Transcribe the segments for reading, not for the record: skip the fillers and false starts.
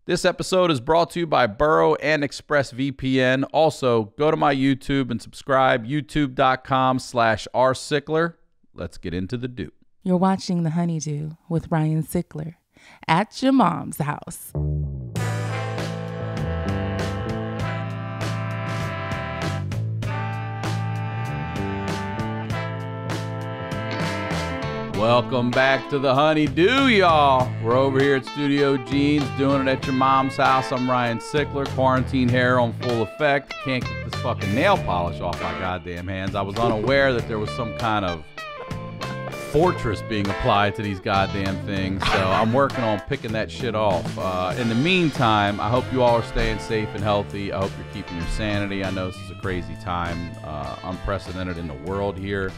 This episode is brought to you by Burrow and ExpressVPN. Also, go to my YouTube and subscribe, youtube.com/rsickler. Let's get into the do. You're watching The HoneyDew with Ryan Sickler at your mom's house. Welcome back to The HoneyDew, y'all. We're over here at Studio Jeans doing it at your mom's house. I'm Ryan Sickler. Quarantine hair on full effect. Can't get this fucking nail polish off my goddamn hands. I was unaware that there was some kind of fortress being applied to these goddamn things, so I'm working on picking that shit off. In the meantime, I hope you all are staying safe and healthy. I hope you're keeping your sanity. I know this is a crazy time, unprecedented in the world here.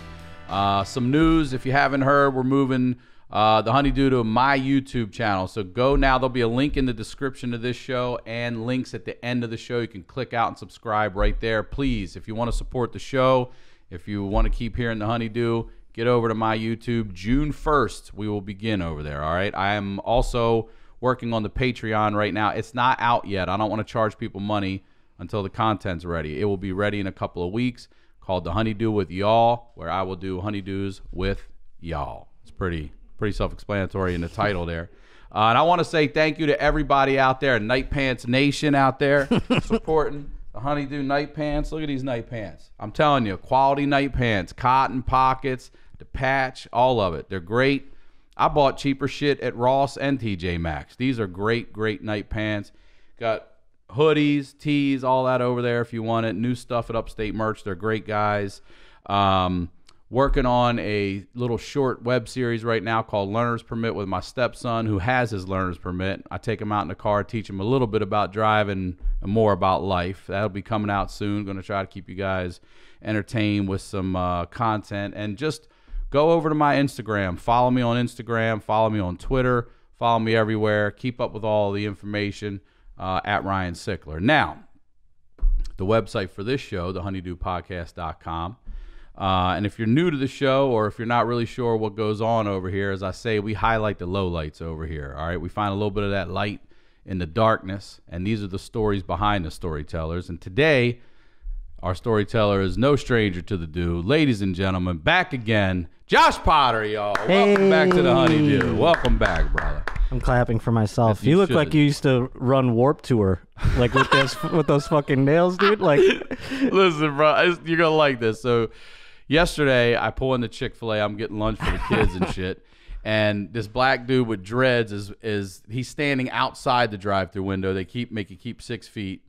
Some news, if you haven't heard, we're moving the HoneyDew to my YouTube channel. So go now. There'll be a link in the description of this show and links at the end of the show. You can click out and subscribe right there. Please, if you want to support the show, if you want to keep hearing the HoneyDew, get over to my YouTube. June 1st, we will begin over there, all right? I am also working on the Patreon right now. It's not out yet. I don't want to charge people money until the content's ready. It will be ready in a couple of weeks, called The HoneyDew with Y'all, where I will do honeydews with y'all. It's pretty self-explanatory in the title there. And I want to say thank you to everybody out there, Night Pants Nation out there, supporting the HoneyDew night pants. Look at these night pants. I'm telling you, quality night pants, cotton pockets, the patch, all of it. They're great. I bought cheaper shit at Ross and TJ Maxx. These are great night pants. Got hoodies, tees, all that over there if you want it. New stuff at Upstate Merch. They're great guys. Working on a little short web series right now called Learner's Permit with my stepson, who has his learner's permit. I take him out in the car, teach him a little bit about driving and more about life. That'll be coming out soon. Going to try to keep you guys entertained with some content. And just go over to my Instagram. Follow me on Instagram. Follow me on Twitter. Follow me everywhere. Keep up with all the information at Ryan Sickler. Now, the website for this show, thehoneydewpodcast.com. And if you're new to the show, or if you're not really sure what goes on over here, as I say, we highlight the lowlights over here. All right, we find a little bit of that light in the darkness, and these are the stories behind the storytellers. And today, our storyteller is no stranger to the do. Ladies and gentlemen, back again, Josh Potter, y'all. Hey. Welcome back to the HoneyDew. Welcome back, brother. I'm clapping for myself. You You look should. like you used to run Warp Tour, like with this, with those fucking nails, dude. Like, Listen, bro, you're gonna like this. So, yesterday I pull into Chick-fil-A. I'm getting lunch for the kids and shit. And this black dude with dreads is he's standing outside the drive-thru window. They make you keep 6 feet,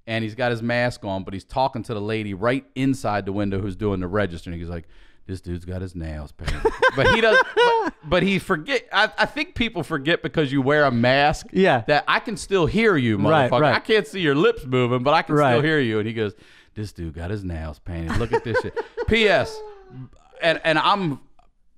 and he's got his mask on, but he's talking to the lady right inside the window who's doing the register. And he's like, "This dude's got his nails painted," but he does. But he forget. I think people forget because you wear a mask. Yeah. That I can still hear you, motherfucker. Right. I can't see your lips moving, but I can Right. still hear you. And he goes, "This dude got his nails painted. Look at this shit." P.S. And I'm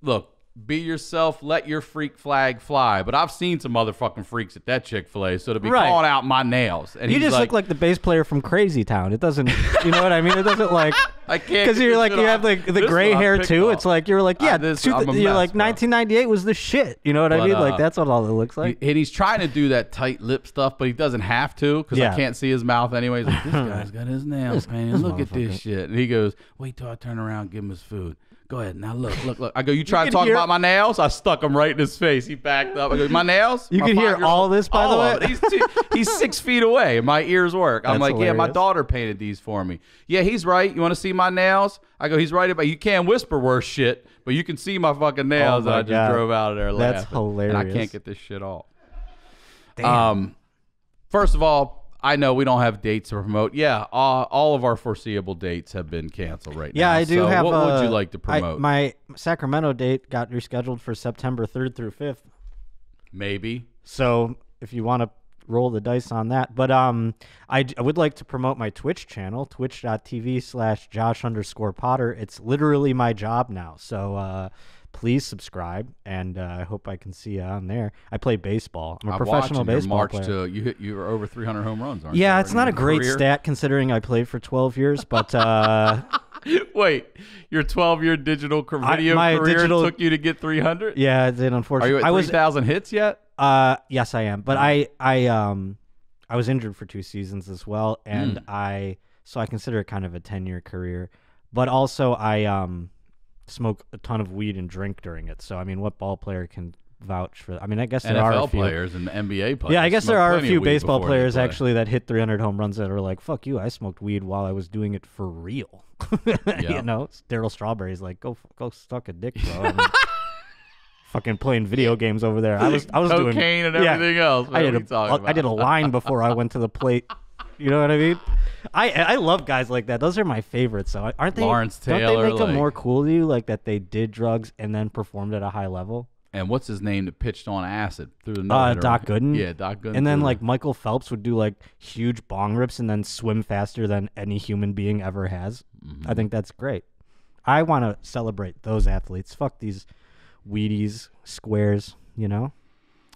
look. Be yourself. Let your freak flag fly. But I've seen some motherfucking freaks at that Chick-fil-A, so to be Right. calling out my nails, and you he's just look like the bass player from Crazy Town. It doesn't, you know what I mean? It doesn't like, I can't because get you're this like, shit you off. have like the This gray one I hair picked too. off. It's like, you're like, yeah, I'm a you're mess, like bro. 1998 was the shit. You know what I But, mean? Like, that's what all it looks like. And he's trying to do that tight lip stuff, but he doesn't have to because Yeah. I can't see his mouth anyway. He's like, "This guy's got his nails painted. Look at this motherfucker." shit." And he goes, "Wait till I turn around and give him his food. Go ahead. Now look. I go, "You trying to can talk hear- about my nails?" I stuck him right in his face. He backed up. I go, "My nails?" You My can hear 5-year-old all this, by the all of way? it. He's 6 feet away. And my ears work. I'm That's like, "Yeah, my hilarious. daughter painted these for me." "Yeah, he's right. You want to see my nails?" I go, "He's right about you can't whisper worse shit, but you can see my fucking nails." Oh my and I just God. drove out of there laughing. That's And I hilarious. can't get this shit off. Damn. First of all, I know we don't have dates to promote. Yeah, all of our foreseeable dates have been canceled right now. Yeah, I do So have. what would you like to I- promote? my Sacramento date got rescheduled for September 3rd through 5th. Maybe. So if you want to roll the dice on that. But I would like to promote my Twitch channel, twitch.tv/Josh_Potter. It's literally my job now. So please subscribe, and I hope I can see you on there. I play baseball. I'm a professional baseball March player. to you were over 300 home runs, aren't you? Yeah, right, it's in not a your great career? stat considering I played for 12 years, but Wait, your 12-year digital video my career digital- took you to get 300? yeah, it did, Are unfortunately. you at 3,000 hits yet? Yes, I am. But I I was injured for 2 seasons as well, and I consider it kind of a 10-year career. But also, I smoke a ton of weed and drink during it. So I mean, what ball player can vouch for that? I mean, I guess there are a few players and NBA players. Yeah, I guess there are a few baseball players play. actually that hit 300 home runs that are like, "Fuck you! I smoked weed while I was doing it for real." You know, Daryl Strawberry's like, "Go suck a dick, bro." I mean, fucking playing video games over there. I was doing cocaine and everything else. I did a line before I went to the plate. You know what I mean? I love guys like that. Those are my favorites. So aren't they? Lawrence Taylor. Don't they make them more cool to you, like that they did drugs and then performed at a high level? And what's his name that pitched on acid through the no-hitter? Doc Gooden. Yeah, Doc Gooden. And then like Michael Phelps would do like huge bong rips and then swim faster than any human being ever has. I think that's great. I want to celebrate those athletes. Fuck these Wheaties, squares, you know?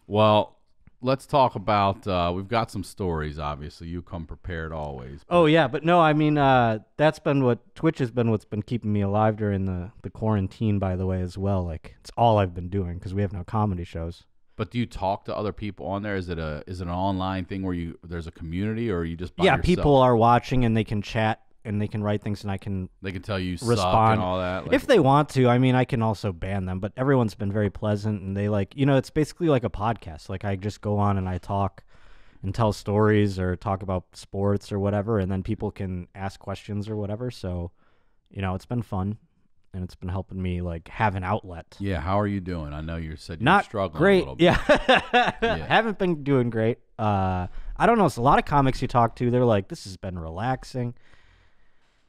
Well, let's talk about, we've got some stories, obviously. You come prepared always. Oh, yeah, but no, I mean, that's been what, Twitch has been what's been keeping me alive during the quarantine, by the way, as well. Like, it's all I've been doing because we have no comedy shows. But do you talk to other people on there? Is it an online thing where there's a community, or are you just by yourself? People are watching and they can chat and they can write things and they can tell you respond suck and all that. Like, if they want to. I mean, I can also ban them, but everyone's been very pleasant and they like, you know, it's basically like a podcast. Like I just go on and I talk and tell stories or talk about sports or whatever, and then people can ask questions or whatever. So, you know, it's been fun and it's been helping me like have an outlet. Yeah, how are you doing? I know you said you're not struggling great. a little bit. Yeah. Haven't been doing great. I don't know. It's a lot of comics you talk to. They're like, this has been relaxing.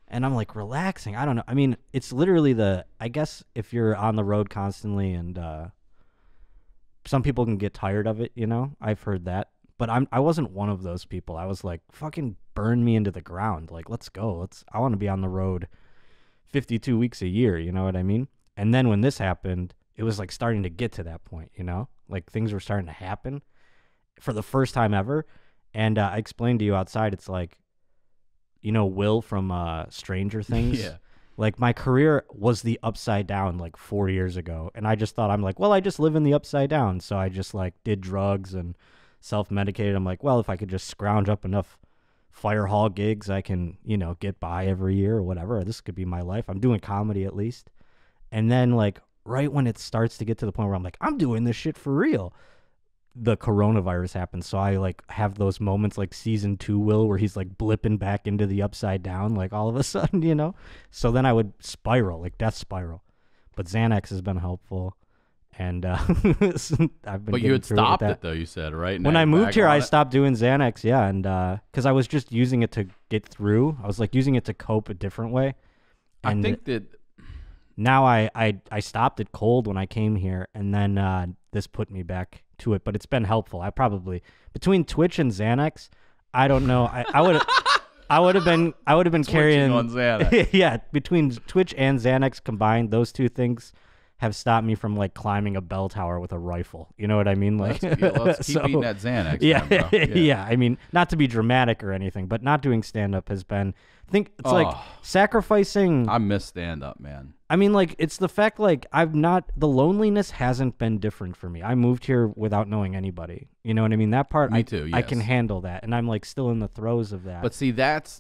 And I'm like, relaxing? I don't know. I mean, it's literally I guess if you're on the road constantly and some people can get tired of it, you know? I've heard that. But I wasn't one of those people. I was like, fucking burn me into the ground. Like, let's go. I want to be on the road 52 weeks a year, you know what I mean? And then when this happened, it was like starting to get to that point, you know? Like things were starting to happen for the first time ever. And I explained to you outside, it's like, you know, Will from Stranger Things? Yeah. Like, my career was the upside down, like, 4 years ago. And I just thought, I'm like, well, I just live in the upside down. So I just, like, did drugs and self-medicated. I'm like, well, if I could just scrounge up enough fire hall gigs, I can, you know, get by every year or whatever. This could be my life. I'm doing comedy at least. And then, like, right when it starts to get to the point where I'm like, I'm doing this shit for real, the coronavirus happens. So I like have those moments like season 2 Will where he's like blipping back into the upside down like all of a sudden, you know? So then I would spiral, like death spiral. But Xanax has been helpful. And I've been But you had stopped it though, you said, right? When I moved here, I stopped doing Xanax, yeah. And because I was just using it to get through. I was like using it to cope a different way. And I think that now I stopped it cold when I came here, and then this put me back to it, but it's been helpful. I probably between Twitch and Xanax, I don't know. I would have been carrying on Xanax. Yeah, between Twitch and Xanax combined, those two things have stopped me from like climbing a bell tower with a rifle. You know what I mean? Like, let's keep eating that Xanax. Yeah, then, bro. yeah. I mean, not to be dramatic or anything, but not doing stand up has been. I think it's like sacrificing. I miss stand up, man. I mean, like, it's the fact, like, the loneliness hasn't been different for me. I moved here without knowing anybody. You know what I mean? That part, me too, yes. I can handle that. And I'm, like, still in the throes of that. But see,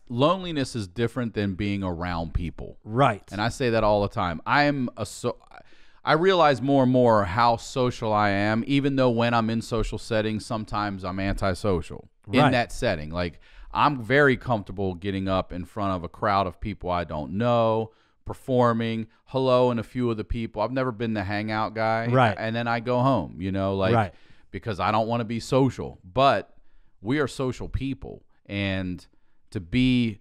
loneliness is different than being around people. Right. And I say that all the time. I realize more and more how social I am, even though when I'm in social settings, sometimes I'm antisocial in that setting. Like, I'm very comfortable getting up in front of a crowd of people I don't know, performing, hello, and a few of the people. I've never been the hangout guy. Right. And then I go home, you know, like, because I don't want to be social. But we are social people. And to be,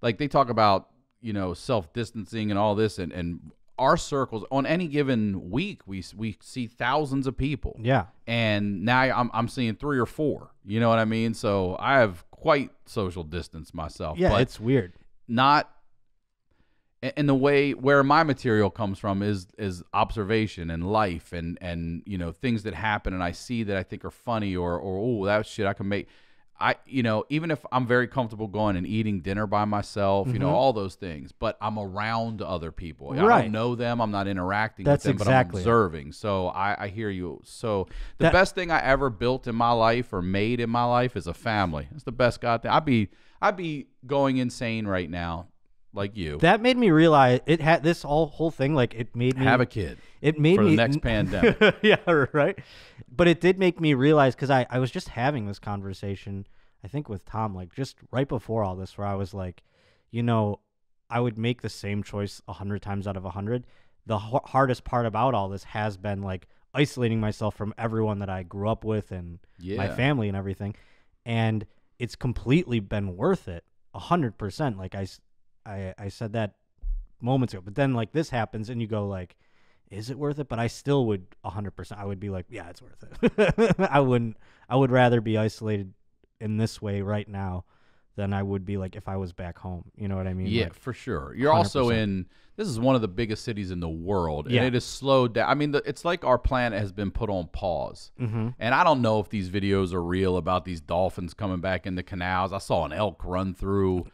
like, they talk about, you know, self-distancing and all this, and our circles, on any given week, we see thousands of people. Yeah. And now I'm seeing 3 or 4. You know what I mean? So I have quite social distance myself. Yeah, but it's weird. Not in the way where my material comes from is observation and life and you know, things that happen and I see that I think are funny or oh, that shit I can make. even if I'm very comfortable going and eating dinner by myself, Mm-hmm. all those things, but I'm around other people. I Right. don't know them. I'm not interacting That's with them, exactly it. but I'm observing. So I hear you. So the best thing I ever built in my life or made in my life is a family. It's the best goddamn. I'd be going insane right now, like you. That made me realize it had this whole thing. Like it made me Have a kid. It made for me the next pandemic. Yeah, right. But it did make me realize, because I was just having this conversation, I think with Tom, like just right before all this, where I was like, I would make the same choice 100 times out of 100. The hardest part about all this has been like isolating myself from everyone that I grew up with and my family and everything, and it's completely been worth it 100%. Like I said that moments ago, but then like this happens and you go like, is it worth it? But I still would 100%. I would be like, yeah, it's worth it. I would rather be isolated in this way right now than I would be like if I was back home. You know what I mean? Yeah, like, for sure. You're 100%. also this is one of the biggest cities in the world, and Yeah. it has slowed down. I mean, it's like our planet has been put on pause. Mm-hmm. And I don't know if these videos are real about these dolphins coming back in the canals. I saw an elk run through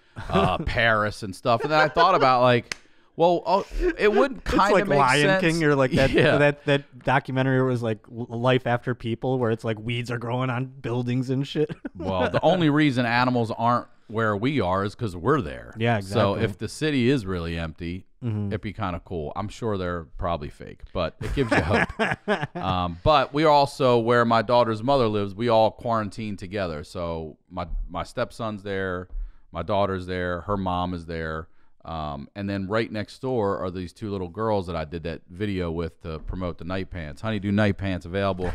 Paris and stuff, and then I thought about like, well, it would kind It's like of make Lion sense. King, or like that, Yeah. that documentary was like Life After People, where it's like weeds are growing on buildings and shit. Well, the only reason animals aren't where we are is because we're there. Yeah, So exactly. if the city is really empty, Mm-hmm. it'd be kind of cool. I'm sure they're probably fake, but it gives you hope. But we are also, where my daughter's mother lives, we all quarantine together. So my stepson's there, my daughter's there, her mom is there. And then right next door are these two little girls that I did that video with to promote the night pants. HoneyDew night pants available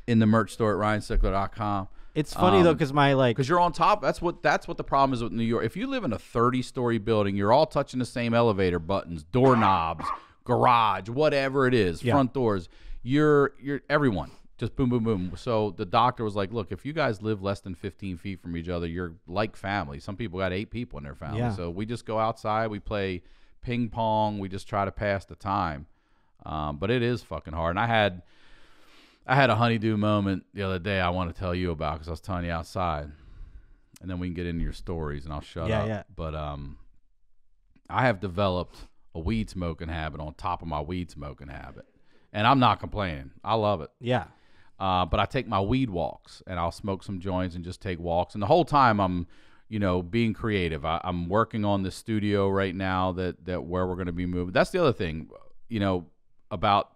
in the merch store at ryansickler.com. It's funny though, because Because you're on top. That's what the problem is with New York. If you live in a 30-story building, you're all touching the same elevator buttons, doorknobs, garage, whatever it is, front doors. You're everyone. Just boom, boom, boom. So the doctor was like, look, if you guys live less than 15 feet from each other, you're like family. Some people got 8 people in their family. Yeah. So we just go outside. We play ping pong. We just try to pass the time. But it is fucking hard. And I had a HoneyDew moment the other day I want to tell you about, because I was telling you outside. And then we can get into your stories and I'll shut up. Yeah. But I have developed a weed smoking habit on top of my weed smoking habit. And I'm not complaining. I love it. yeah. But I take my weed walks, and I'll smoke some joints and just take walks. And the whole time I'm, being creative. I'm working on the studio right now that where we're going to be moving. That's the other thing, about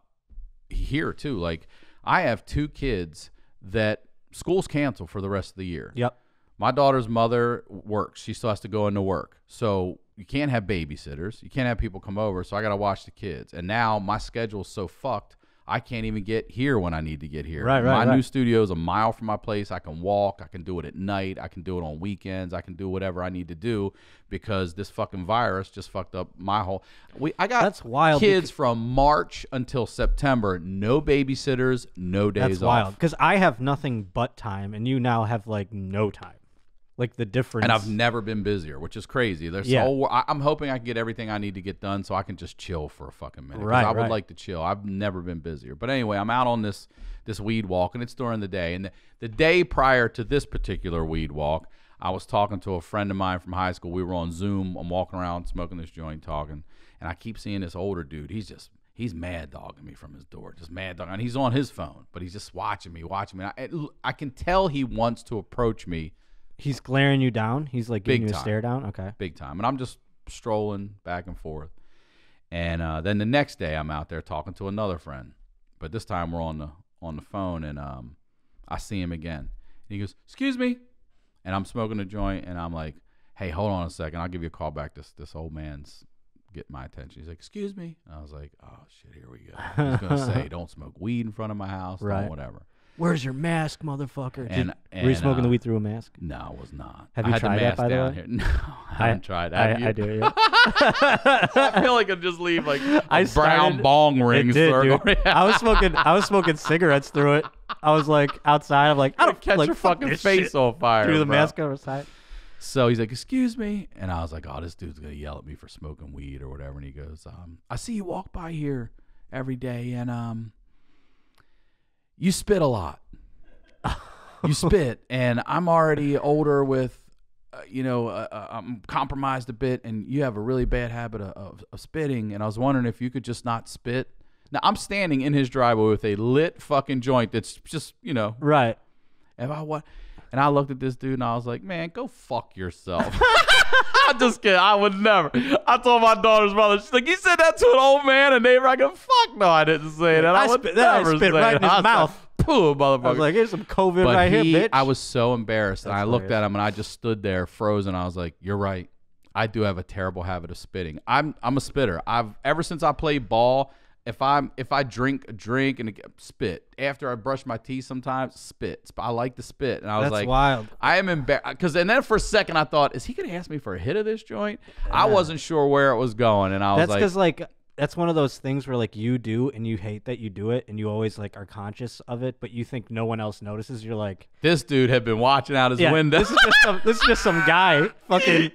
here too. Like, I have 2 kids that school's canceled for the rest of the year. Yep. My daughter's mother works. She still has to go into work. So you can't have babysitters. You can't have people come over. So I got to watch the kids. And now my schedule's so fucked, I can't even get here when I need to get here. My new studio is a mile from my place. I can walk. I can do it at night. I can do it on weekends. I can do whatever I need to do, because this fucking virus just fucked up my whole... I got That's wild, kids from March until September. No babysitters, no days That's off. wild, because I have nothing but time, and you now have like no time. Like the difference. And I've never been busier, which is crazy. I'm hoping I can get everything I need to get done so I can just chill for a fucking minute. 'Cause I would like to chill. I've never been busier. But anyway, I'm out on this weed walk, and it's during the day. And the day prior to this particular weed walk, I was talking to a friend of mine from high school. We were on Zoom. I'm walking around smoking this joint, talking. And I keep seeing this older dude. He's mad dogging me from his door. Just mad dogging. And he's on his phone, but he's just watching me. I can tell he wants to approach me. He's glaring you down. He's like giving Big you a time. stare down. Okay. Big time. And I'm just strolling back and forth. And then the next day I'm out there talking to another friend. But this time we're on the phone, and I see him again. And he goes, "Excuse me." And I'm smoking a joint, and I'm like, "Hey, hold on a second. I'll give you a call back. This old man's getting my attention." He's like, "Excuse me." And I was like, "Oh shit, here we go." He's going to say, "Don't smoke weed in front of my house." Right. Don't whatever. Where's your mask, motherfucker? And were you smoking the weed through a mask? No, I was not. Have I you had tried the that, mask by the down way? here. No, I haven't tried. Have you? I do, yeah. I feel like I'd just leave like a brown started- bong It ring did, circle. dude. I was smoking cigarettes through it. I was like outside. I'm like, I don't Catch like, your fuck fucking this face shit. on fire. Through the bro. mask over side. So he's like, "Excuse me," and I was like, "Oh, this dude's gonna yell at me for smoking weed or whatever." And he goes, "I see you walk by here every day, and you spit a lot." you spit, and I'm already older with, I'm compromised a bit, and you have a really bad habit of spitting, and I was wondering if you could just not spit. Now, I'm standing in his driveway with a lit fucking joint that's just, Right. And I looked at this dude and I was like, man, go fuck yourself. I'm just kidding. I would never. I told my daughter's mother, she's like, you said that to an old man, a neighbor? I go, fuck no, I didn't say that. I would never spit say right in his I mouth. Said, pooh, motherfucker. I was like, here's some COVID but right here, bitch. I was so embarrassed. And That's I looked hilarious. at him and I just stood there frozen. I was like, you're right. I do have a terrible habit of spitting. I'm a spitter. Ever since I played ball, if I drink a drink and spit after I brush my teeth, sometimes spit. I like to spit, and I was That's like, wild. I am embarrassed and then for a second I thought, is he gonna ask me for a hit of this joint? I wasn't sure where it was going, and I was That's like, because that's one of those things where like you do and you hate that you do it, and you always like are conscious of it, but you think no one else notices. You're like, this dude had been watching out his window. This is just some guy fucking. He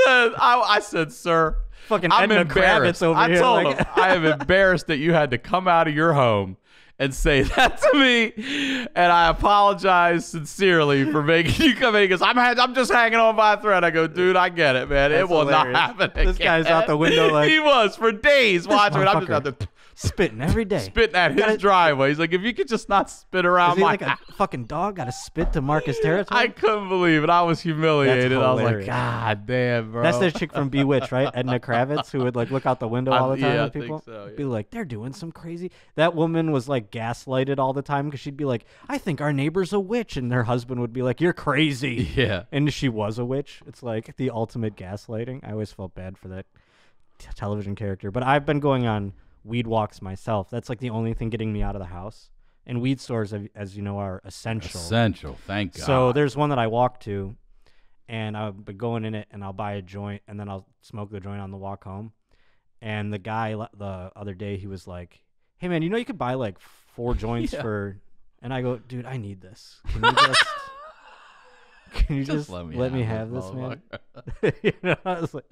said, I said, sir. Fucking I'm Edna embarrassed. Kravitz over I here. told like, him I am embarrassed that you had to come out of your home and say that to me, and I apologize sincerely for making you come in. He goes, I'm just hanging on by a thread. I go, dude, I get it, man. That's it will hilarious. not happen again. This guy's out the window like he was for days watching it. I'm just out there spitting every day. spitting at his driveway. He's like, if you could just not spit around Is he my like a fucking dog? Got to spit to mark his territory? I couldn't believe it. I was humiliated. I was like, hilarious. God damn, bro. That's the chick from Bewitched, right? Edna Kravitz, who would like look out the window all the time yeah, at I people. think so, yeah. Be like, they're doing some crazy. That woman was like gaslighted all the time because she'd be like, I think our neighbor's a witch, and her husband would be like, you're crazy. Yeah. And she was a witch. It's like the ultimate gaslighting. I always felt bad for that television character. But I've been going on weed walks myself. That's like the only thing getting me out of the house. And weed stores, as you know, are essential. Essential, thank God. So there's one that I walk to, and I'll be going in it, and I'll buy a joint, and then I'll smoke the joint on the walk home. And the guy the other day, he was like, hey, man, you could buy like 4 joints for... And I go, dude, I need this. Can you just let me have this, man? I was like,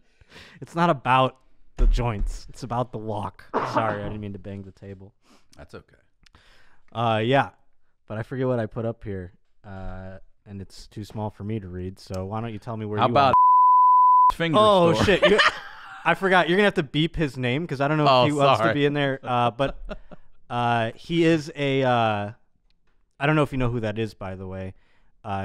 it's not about the joints. It's about the walk. Sorry, I didn't mean to bang the table. That's okay. Yeah, but I forget what I put up here, and it's too small for me to read. So why don't you tell me where? How you about are? finger Oh store? shit! I forgot. You're gonna have to beep his name because I don't know if he wants to be in there. But he is a. I don't know if you know who that is, by the way.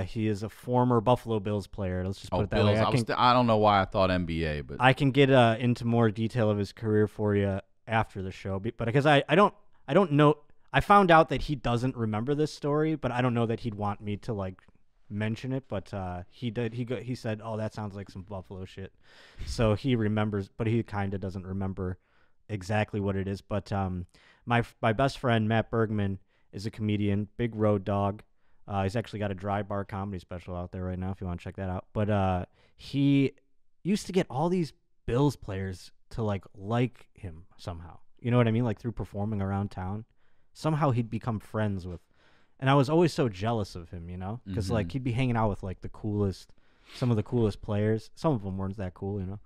He is a former Buffalo Bills player. Let's just put it that way. I don't know why I thought NBA, but I can get into more detail of his career for you after the show. But because I don't know. I found out that he doesn't remember this story, but I don't know that he'd want me to like mention it. But he did. He said, "Oh, that sounds like some Buffalo shit." So he remembers, but he kind of doesn't remember exactly what it is. But my best friend Matt Bergman is a comedian, big road dog. He's actually got a dry bar comedy special out there right now if you want to check that out. But he used to get all these Bills players to like him somehow. You know what I mean? Like through performing around town. Somehow he'd become friends with. And I was always so jealous of him, because like he'd be hanging out with like some of the coolest players. Some of them weren't that cool,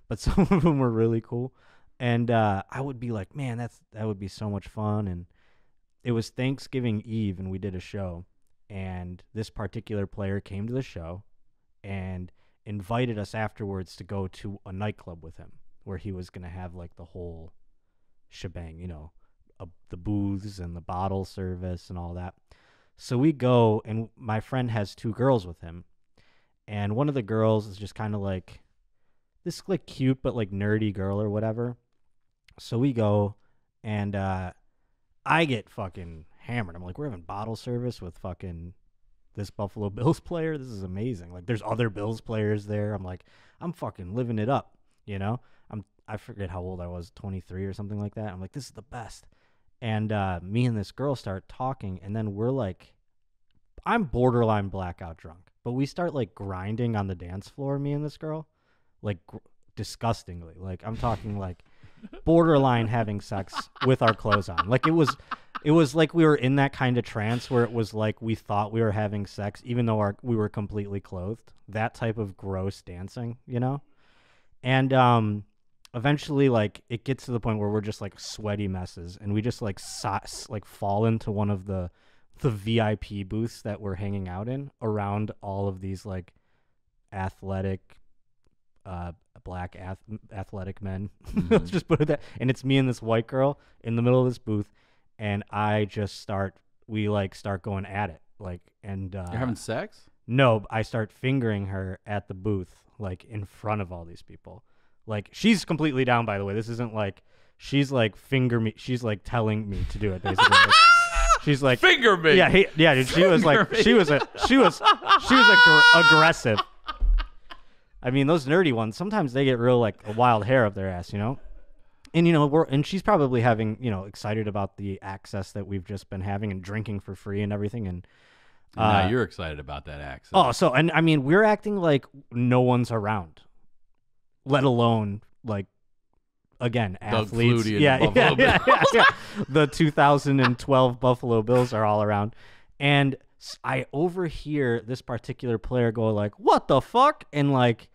but some of them were really cool. And I would be like, man, that would be so much fun. And it was Thanksgiving Eve, and we did a show. And this particular player came to the show and invited us afterwards to go to a nightclub with him where he was going to have like the whole shebang, the booths and the bottle service and all that. So we go, and my friend has 2 girls with him. And one of the girls is just kind of like this like cute but like nerdy girl or whatever. So we go, and I get fucking hammered. I'm like, we're having bottle service with fucking this Buffalo Bills player. This is amazing. Like, there's other Bills players there. I'm like, I'm fucking living it up, I forget how old I was, 23 or something like that. I'm like, this is the best. And me and this girl start talking, and then we're like, I'm borderline blackout drunk, but we start like grinding on the dance floor, me and this girl, like disgustingly. Like, I'm talking like borderline having sex with our clothes on. Like, it was like we were in that kind of trance where it was like we thought we were having sex even though we were completely clothed. That type of gross dancing, And eventually, like, it gets to the point where we're just like sweaty messes, and we just like fall into one of the the VIP booths that we're hanging out in around all of these like athletic black athletic men. Let's just put it that. And it's me and this white girl in the middle of this booth, and we start going at it, like, and You're having sex? No, I start fingering her at the booth, like in front of all these people. Like, she's completely down, by the way. This isn't like she's like finger me. She's like telling me to do it, basically. Like, she's like finger me. Yeah, dude, she was like she was aggressive. I mean, those nerdy ones, sometimes they get real like a wild hair up their ass, you know? And, you know, and she's probably having, you know, excited about the access that we've just been having and drinking for free and everything. And now you're excited about that access. Oh, so, and I mean, we're acting like no one's around, let alone like, again, Doug athletes. Flutie and Yeah, the Buffalo yeah. The 2012 Buffalo Bills are all around. And I overhear this particular player go like, "What the fuck?" And like,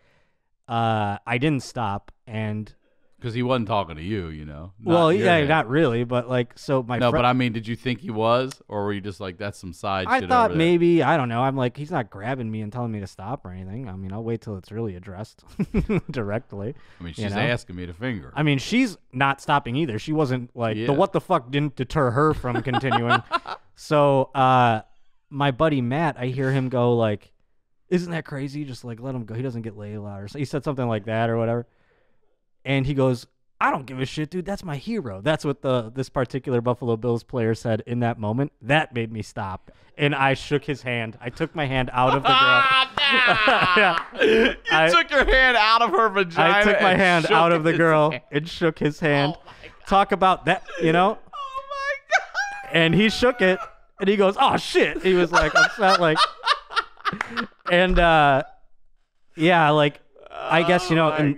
I didn't stop, and because he wasn't talking to you, you know. Not really, but like, so but I mean, did you think he was, or were you just like, that's some side shit? I thought maybe, I don't know. I'm like, he's not grabbing me and telling me to stop or anything. I mean, I'll wait till it's really addressed directly. I mean, she's asking me to finger. I mean, she's not stopping either. She wasn't like the what the fuck didn't deter her from continuing. So, my buddy Matt, I hear him go like, "Isn't that crazy? Just like let him go. He doesn't get laid a lot." Or so he said something like that or whatever. And he goes, "I don't give a shit, dude. That's my hero." That's what this particular Buffalo Bills player said in that moment. That made me stop. And I shook his hand. I took my hand out of the girl. You took your hand out of her vagina. I took my hand out of the girl and shook his hand. Talk about that, you know? Oh my God. And he shook it. And he goes, "Oh shit!" He was like upset, like, and yeah, like, I guess, you know, and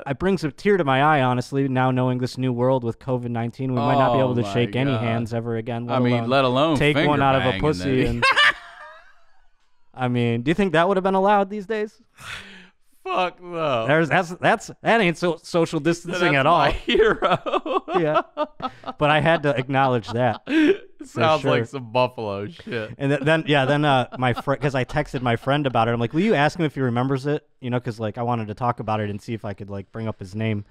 it brings a tear to my eye, honestly. Now knowing this new world with COVID-19, we might not be able to shake any hands ever again. Let alone take one out of a bang pussy. And I mean, do you think that would have been allowed these days? Fuck no. That ain't social distancing at all. My hero. Yeah, but I had to acknowledge that. Sounds like some Buffalo shit. And then my friend, because I texted my friend about it. I'm like, "Will you ask him if he remembers it?" You know, because like I wanted to talk about it and see if I could like bring up his name.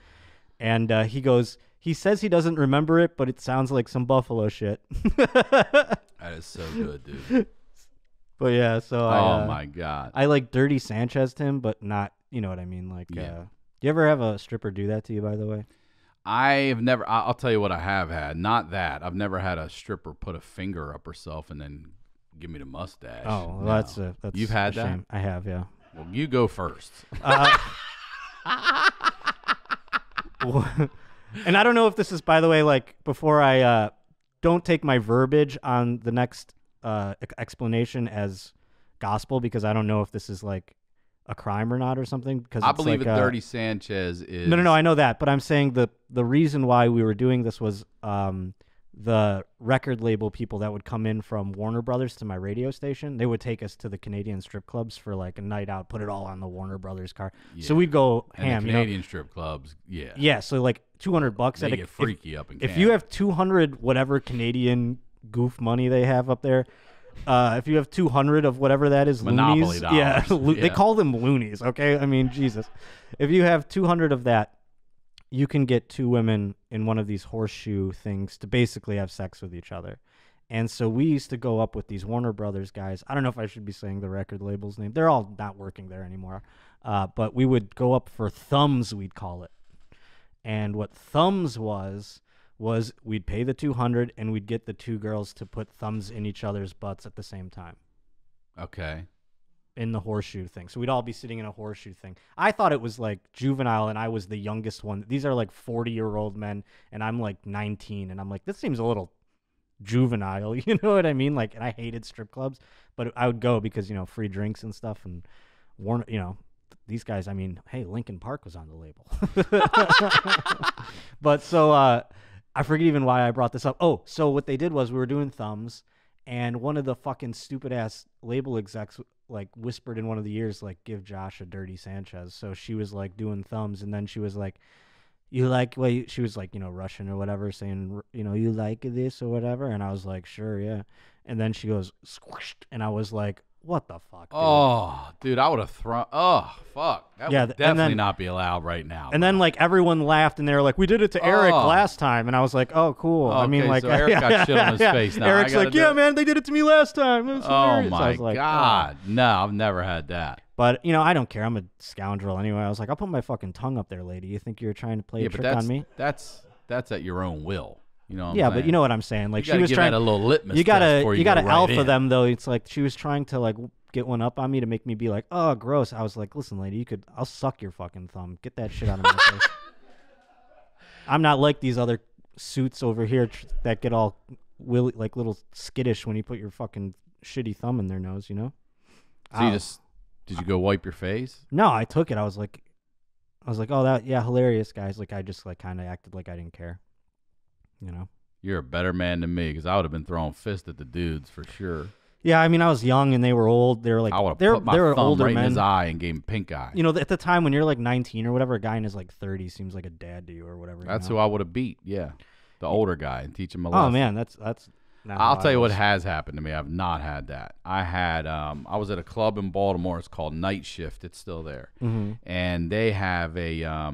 And he goes, he says he doesn't remember it, but it sounds like some Buffalo shit. That is so good, dude. But yeah, so my God, I like dirty Sanchez him, but not, you know what I mean? Like, do you ever have a stripper do that to you, by the way? I have never. I'll tell you what I have had. Not that. I've never had a stripper put a finger up herself and then give me the mustache. Oh, well, no. that's You've had that? Shame. I have, yeah. Well, you go first. And I don't know if this is, by the way, like, before I don't take my verbiage on the next explanation as gospel, because I don't know if this is like a crime or not or something. Because I believe like Dirty Sanchez is. No, I know that, but I'm saying the reason why we were doing this was the record label people that would come in from Warner Brothers to my radio station. They would take us to the Canadian strip clubs for like a night out, put it all on the Warner Brothers car. Yeah. So we'd go ham. And the Canadian strip clubs, yeah. Yeah, so like $200 they get freaky up in Canada. If you have 200 whatever Canadian goof money they have up there, if you have 200 of whatever that is, Monopoly loonies, dollars. yeah, they call them loonies, okay? I mean, Jesus. If you have 200 of that, you can get two women in one of these horseshoe things to basically have sex with each other. And so we used to go up with these Warner Brothers guys. I don't know if I should be saying the record label's name. They're all not working there anymore. But we would go up for thumbs, we'd call it. And what thumbs was we'd pay the 200 and we'd get the two girls to put thumbs in each other's butts at the same time. Okay. In the horseshoe thing. So we'd all be sitting in a horseshoe thing. I thought it was like juvenile and I was the youngest one. These are like 40-year-old men and I'm like 19 and I'm like, this seems a little juvenile. You know what I mean? Like, and I hated strip clubs, but I would go because, you know, free drinks and stuff and Warner, you know, these guys, I mean, hey, Linkin Park was on the label. But so I forget even why I brought this up. Oh, so what they did was we were doing thumbs and one of the fucking stupid ass label execs like whispered in one of the ears, like, give Josh a dirty Sanchez. So she was like doing thumbs and then she was like, you like, well, she was like, you know, Russian or whatever, saying, you know, you like this or whatever. And I was like, sure, yeah. and then she goes squished, and I was like, what the fuck, dude? Oh, dude, I would have thrown. Oh, fuck. That would definitely not be allowed right now. And then like everyone laughed, and they were like, "We did it to Eric last time," and I was like, "Oh, cool." Okay, I mean, like, so Eric got shit on his face. Now Eric's like, "Yeah, man, they did it to me last time." It was hilarious. Oh I my was like, God, no, I've never had that. But I don't care. I'm a scoundrel anyway. I was like, I'll put my fucking tongue up there, lady. You think you're trying to play a trick on me? That's at your own will. You know what I'm yeah, saying? but you know what I'm saying. Like, you she was give trying that a little litmus you test gotta before you gotta go right alpha in. them though. It's like she was trying to like get one up on me to make me be like, oh, gross. I was like, listen, lady, I'll suck your fucking thumb. Get that shit out of my face. I'm not like these other suits over here that get all like little skittish when you put your fucking shitty thumb in their nose. You know? So did you go wipe your face? No, I took it. I was like, oh, hilarious, guys. Like, I just like kind of acted like I didn't care. You know? You're a better man than me because I would have been throwing fists at the dudes for sure. Yeah, I mean, I was young and they were old. They were like, I would they have put my were thumb older right men. in his eye and gave him pink eye. At the time when you're like 19 or whatever, a guy in his like 30s seems like a dad to you or whatever. That's who I would have beat. Yeah, the older guy and teach him a lesson. Oh man, that's. Not I'll how tell I you what was. has happened to me. I've not had that. I had I was at a club in Baltimore. It's called Night Shift. It's still there, and they have a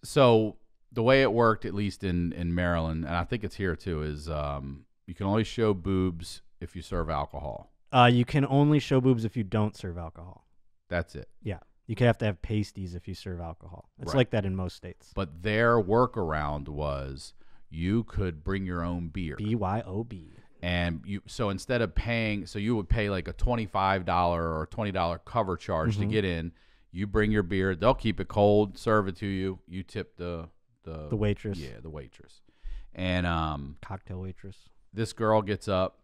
so the way it worked, at least in Maryland, and I think it's here too, is you can only show boobs if you serve alcohol. You can only show boobs if you don't serve alcohol. That's it. Yeah, you could have to have pasties if you serve alcohol. It's Right. like that in most states. But their workaround was you could bring your own beer. BYOB. And so instead of paying, so you would pay like a $25 or $20 cover charge to get in. You bring your beer. They'll keep it cold, serve it to you. You tip the waitress. Yeah, the waitress. And Cocktail waitress. this girl gets up,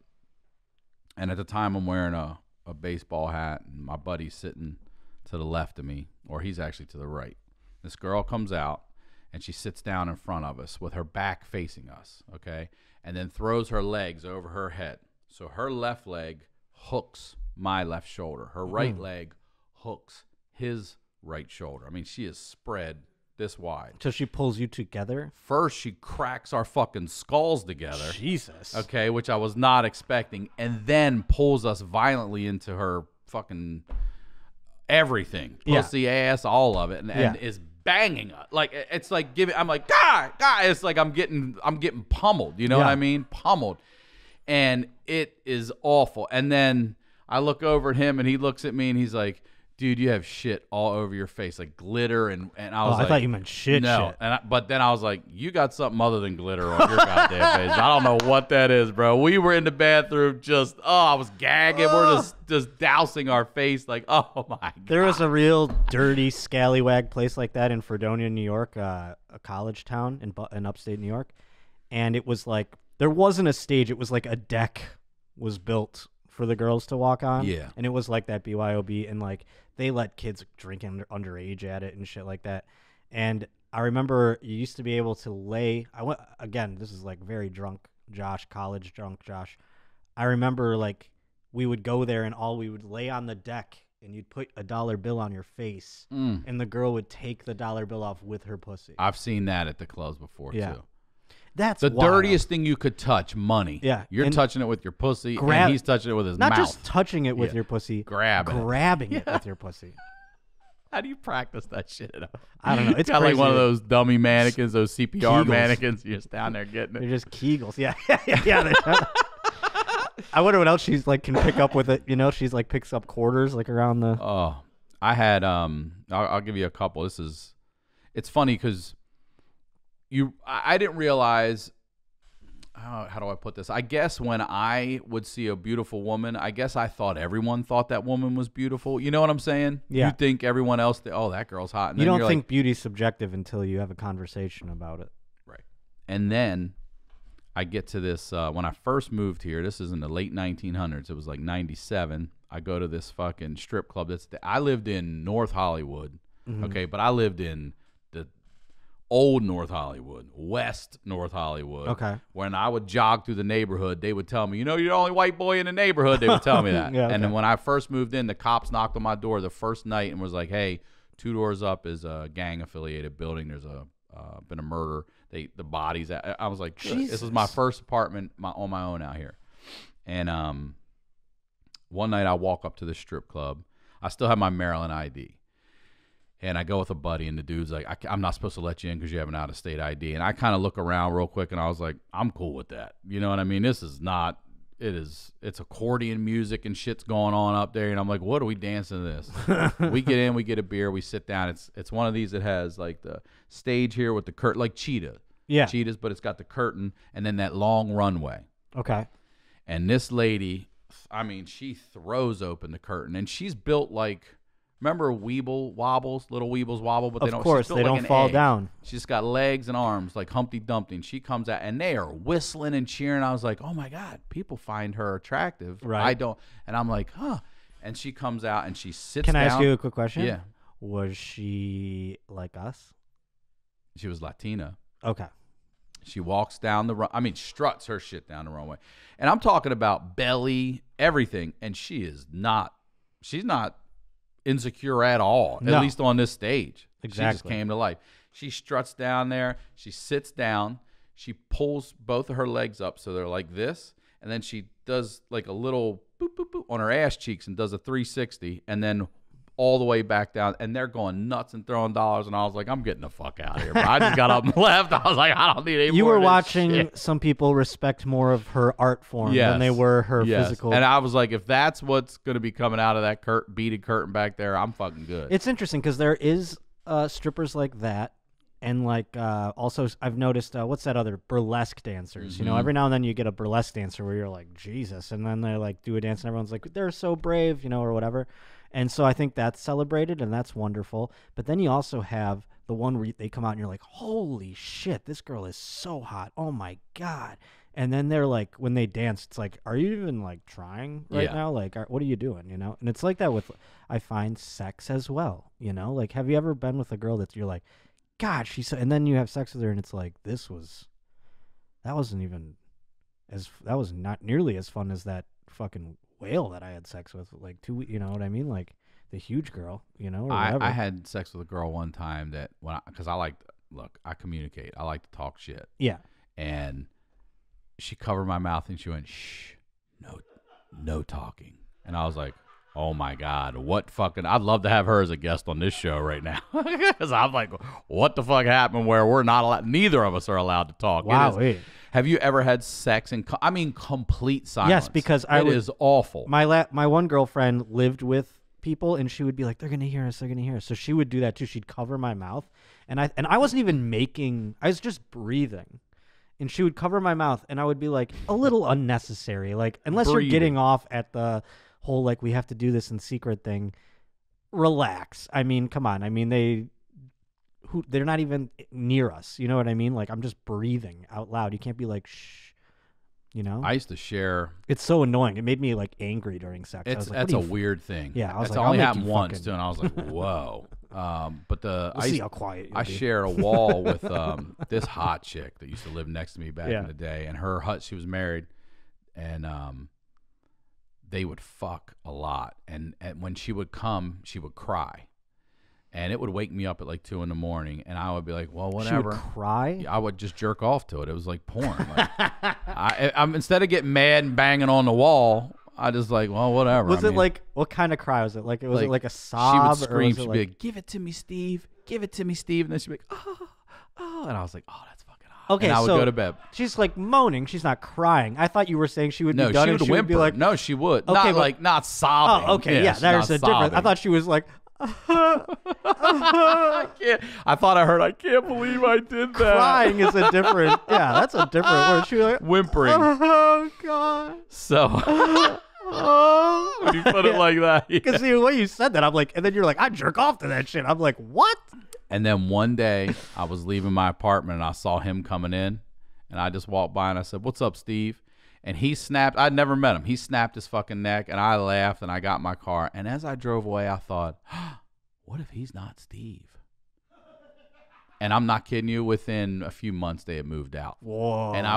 and at the time I'm wearing a baseball hat, and my buddy's sitting to the left of me, or he's actually to the right. This girl comes out, and she sits down in front of us with her back facing us, okay, and then throws her legs over her head. So her left leg hooks my left shoulder. Her right leg hooks his right shoulder. I mean, she is spread this wide. So she pulls you together? First, she cracks our fucking skulls together. Jesus. Okay, which I was not expecting, and then pulls us violently into her fucking everything. Pussy, ass, all of it, and is banging us. Like, it's like I'm like, God, it's like I'm getting pummeled. You know what I mean? Pummeled. And it is awful. And then I look over at him, and he looks at me, and he's like, dude, you have shit all over your face, like glitter, and I was like, I thought you meant shit. No, but then I was like, you got something other than glitter on your goddamn face. I don't know what that is, bro. We were in the bathroom I was gagging. We're just dousing our face, like, oh my God. There was a real dirty scallywag place like that in Fredonia, New York, a college town in upstate New York, and it was like there wasn't a stage. It was like a deck was built for the girls to walk on. Yeah. And it was like that BYOB, and like they let kids drink underage at it and shit like that. And I remember you used to be able to lay. This is like very drunk Josh, college drunk Josh. I remember like we would go there and we would lay on the deck and you'd put a dollar bill on your face and the girl would take the dollar bill off with her pussy. I've seen that at the clubs before too. That's the wild. dirtiest thing you could touch, money. Yeah. You're touching it with your pussy, and he's touching it with his mouth. Not just touching it with your pussy. Grabbing it with your pussy. How do you practice that shit? I don't know. It's got crazy. like one of those dummy mannequins, those CPR Kegels. mannequins. You're just down there getting it. They're just Kegels. Yeah. I wonder what else she's like can pick up with it. She's like picks up quarters like around the. Oh, I had I'll give you a couple. It's funny because I didn't realize. How do I put this? I guess when I would see a beautiful woman, I guess I thought everyone thought that woman was beautiful. You know what I'm saying? Yeah. You think everyone else, that girl's hot. And you then don't you're think like, beauty's subjective until you have a conversation about it. Right. And then I get to this, when I first moved here, this is in the late 1900s. It was like 97. I go to this fucking strip club. I lived in North Hollywood, okay? But I lived in the old North Hollywood, West North Hollywood. Okay. When I would jog through the neighborhood, they would tell me, you're the only white boy in the neighborhood. They would tell me that. Yeah, okay. And then when I first moved in, the cops knocked on my door the first night and was like, hey, 2 doors up is a gang-affiliated building. There's been a murder. The bodies. I was like, this is my first apartment on my own out here. And one night I walk up to the strip club. I still have my Maryland ID. And I go with a buddy, and the dude's like, I'm not supposed to let you in because you have an out-of-state ID. And I kind of look around real quick, and I was like, I'm cool with that. You know what I mean? This is not, it's accordion music and shit's going on up there. And I'm like, what are we dancing to this? We get in, we get a beer, we sit down. It's one of these that has like the stage here with the curtain, like Cheetahs, but it's got the curtain and then that long runway. Okay. And this lady, I mean, she throws open the curtain, and she's built like, remember little Weebles wobble, but they don't fall down. She's got legs and arms like Humpty Dumpty, and she comes out, and they are whistling and cheering. I was like, oh my God, people find her attractive. Right. I don't. And I'm like, huh. And she comes out, and she sits down. Can I ask you a quick question? Yeah. Was she like us? She was Latina. Okay. She walks down struts her shit down the runway. And I'm talking about belly, everything. And she's not insecure at all, at least on this stage. Exactly. She just came to life. She struts down there. She sits down. She pulls both of her legs up so they're like this. And then she does like a little boop, boop, boop on her ass cheeks and does a 360. And then all the way back down, and they're going nuts and throwing dollars, and I was like, I'm getting the fuck out of here. But I just got up and left. I was like, I don't need any more. You were of this watching shit. Some people respect more of her art form than they were her physical. And I was like, if that's what's going to be coming out of that beaded curtain back there, I'm fucking good. It's interesting because there is strippers like that, and like also I've noticed what's that other burlesque dancers? Mm-hmm. You know, every now and then you get a burlesque dancer where you're like, Jesus, and then they like do a dance, and everyone's like, they're so brave, you know, or whatever. And so I think that's celebrated, and that's wonderful. But then you also have the one where they come out and you're like, holy shit, this girl is so hot. Oh, my God. And then they're like, when they dance, it's like, are you even like trying right now? Like, what are you doing, you know? And it's like that with, I find, sex as well, you know? Like, have you ever been with a girl that you're like, God, she's so, and then you have sex with her and it's like, that was not nearly as fun as that fucking whale that I had sex with, like 2 weeks, you know what I mean? Like the huge girl, you know, or whatever. I had sex with a girl one time that because I communicate. I like to talk shit. Yeah. And she covered my mouth and she went, shh, no talking. And I was like, oh my God, I'd love to have her as a guest on this show right now. Because I'm like, what the fuck happened where we're not allowed, neither of us are allowed to talk. Wow. Have you ever had sex in, complete silence? Yes, because it is awful. My one girlfriend lived with people, and she would be like, they're going to hear us. So she would do that too. She'd cover my mouth, and I wasn't even making, I was just breathing. And she would cover my mouth, and I would be like, a little unnecessary. Like, unless you're getting off at the whole, like, we have to do this in secret thing, relax. I mean, come on. I mean, they're not even near us. You know what I mean? Like, I'm just breathing out loud. You can't be like, shh, you know? I used to share. It's so annoying. It made me, like, angry during sex. That's a weird thing. Yeah. I was it's like, only happened once, too, and I was like, whoa. But see how quiet I shared a wall with this hot chick that used to live next to me back in the day, and her hut, she was married, and they would fuck a lot, and when she would come, she would cry, and it would wake me up at like 2 a.m, and I would be like, well, whatever. She would cry? I would just jerk off to it. It was like porn. Like, I'm instead of getting mad and banging on the wall, I just like, well, whatever. Was it like, what kind of cry was it? Like, was it like a sob? She would scream. She'd like, be like, give it to me, Steve. Give it to me, Steve. And then she'd be like, oh. And I was like, oh, that's fucking hot. Okay, and I would go to bed. She's like moaning. She's not crying. I thought you were saying she would be done. No, she and would she whimper. Would be like, no, she would. Okay, not sobbing. Oh, okay. Yeah, there's a difference. I thought she was like, I thought I heard, I can't believe I did that. Crying is a different, that's a different word. She was like, whimpering. Oh, God. So, when you put it like that. Because the way you said that, I'm like, and then you're like, I jerk off to that shit. I'm like, what? And then one day, I was leaving my apartment, and I saw him coming in, and I just walked by, and I said, what's up, Steve? And he snapped. I'd never met him. He snapped his fucking neck, and I laughed, and I got in my car. And as I drove away, I thought, what if he's not Steve? And I'm not kidding you, within a few months they had moved out. Whoa. And I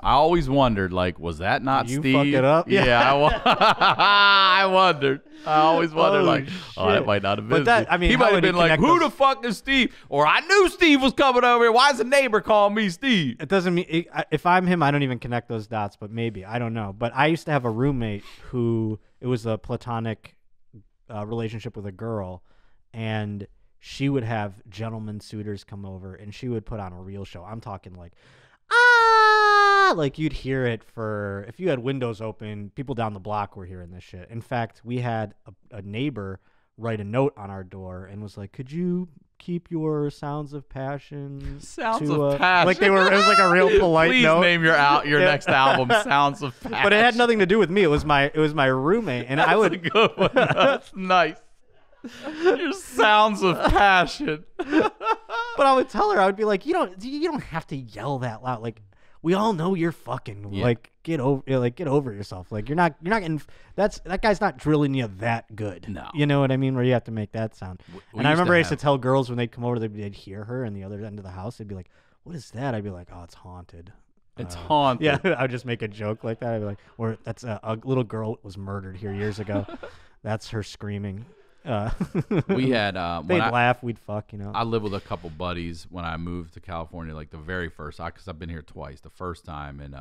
always wondered, like, was that not Did you Steve? fuck it up? Yeah, I wondered. I always wondered, Holy that might not have been But Steve. He how might have would been like, connect who those- the fuck is Steve? Or I knew Steve was coming over here. Why is the neighbor calling me Steve? It doesn't mean if I'm him, I don't even connect those dots. But maybe I don't know. But I used to have a roommate who it was a platonic relationship with a girl, and she would have gentlemen suitors come over, and she would put on a real show. I'm talking like, like you'd hear it if you had windows open, people down the block were hearing this shit. In fact, we had a neighbor write a note on our door and was like, could you keep your sounds of passion? Sounds of Passion. Like it was like a real polite Please note. name your next album Sounds of Passion. But it had nothing to do with me. It was my roommate, and I would. That's a good one. That's nice. Your Sounds of Passion. But I would tell her, I would be like, you don't have to yell that loud. Like, we all know you're fucking. Yeah. Like, get over yourself. Like, you're not getting. That guy's not drilling you that good. No. You know what I mean? Where you have to make that sound. We And I used to remember I used to have- tell girls when they'd come over, they'd hear her in the other end of the house. They'd be like, "What is that?" I'd be like, "Oh, it's haunted." It's haunted. Yeah, I would just make a joke like that. I'd be like, or that's a little girl was murdered here years ago. That's her screaming. We had They'd laugh, we'd fuck, you know. I lived with a couple buddies when I moved to California, like the very first, because I've been here twice. The first time, and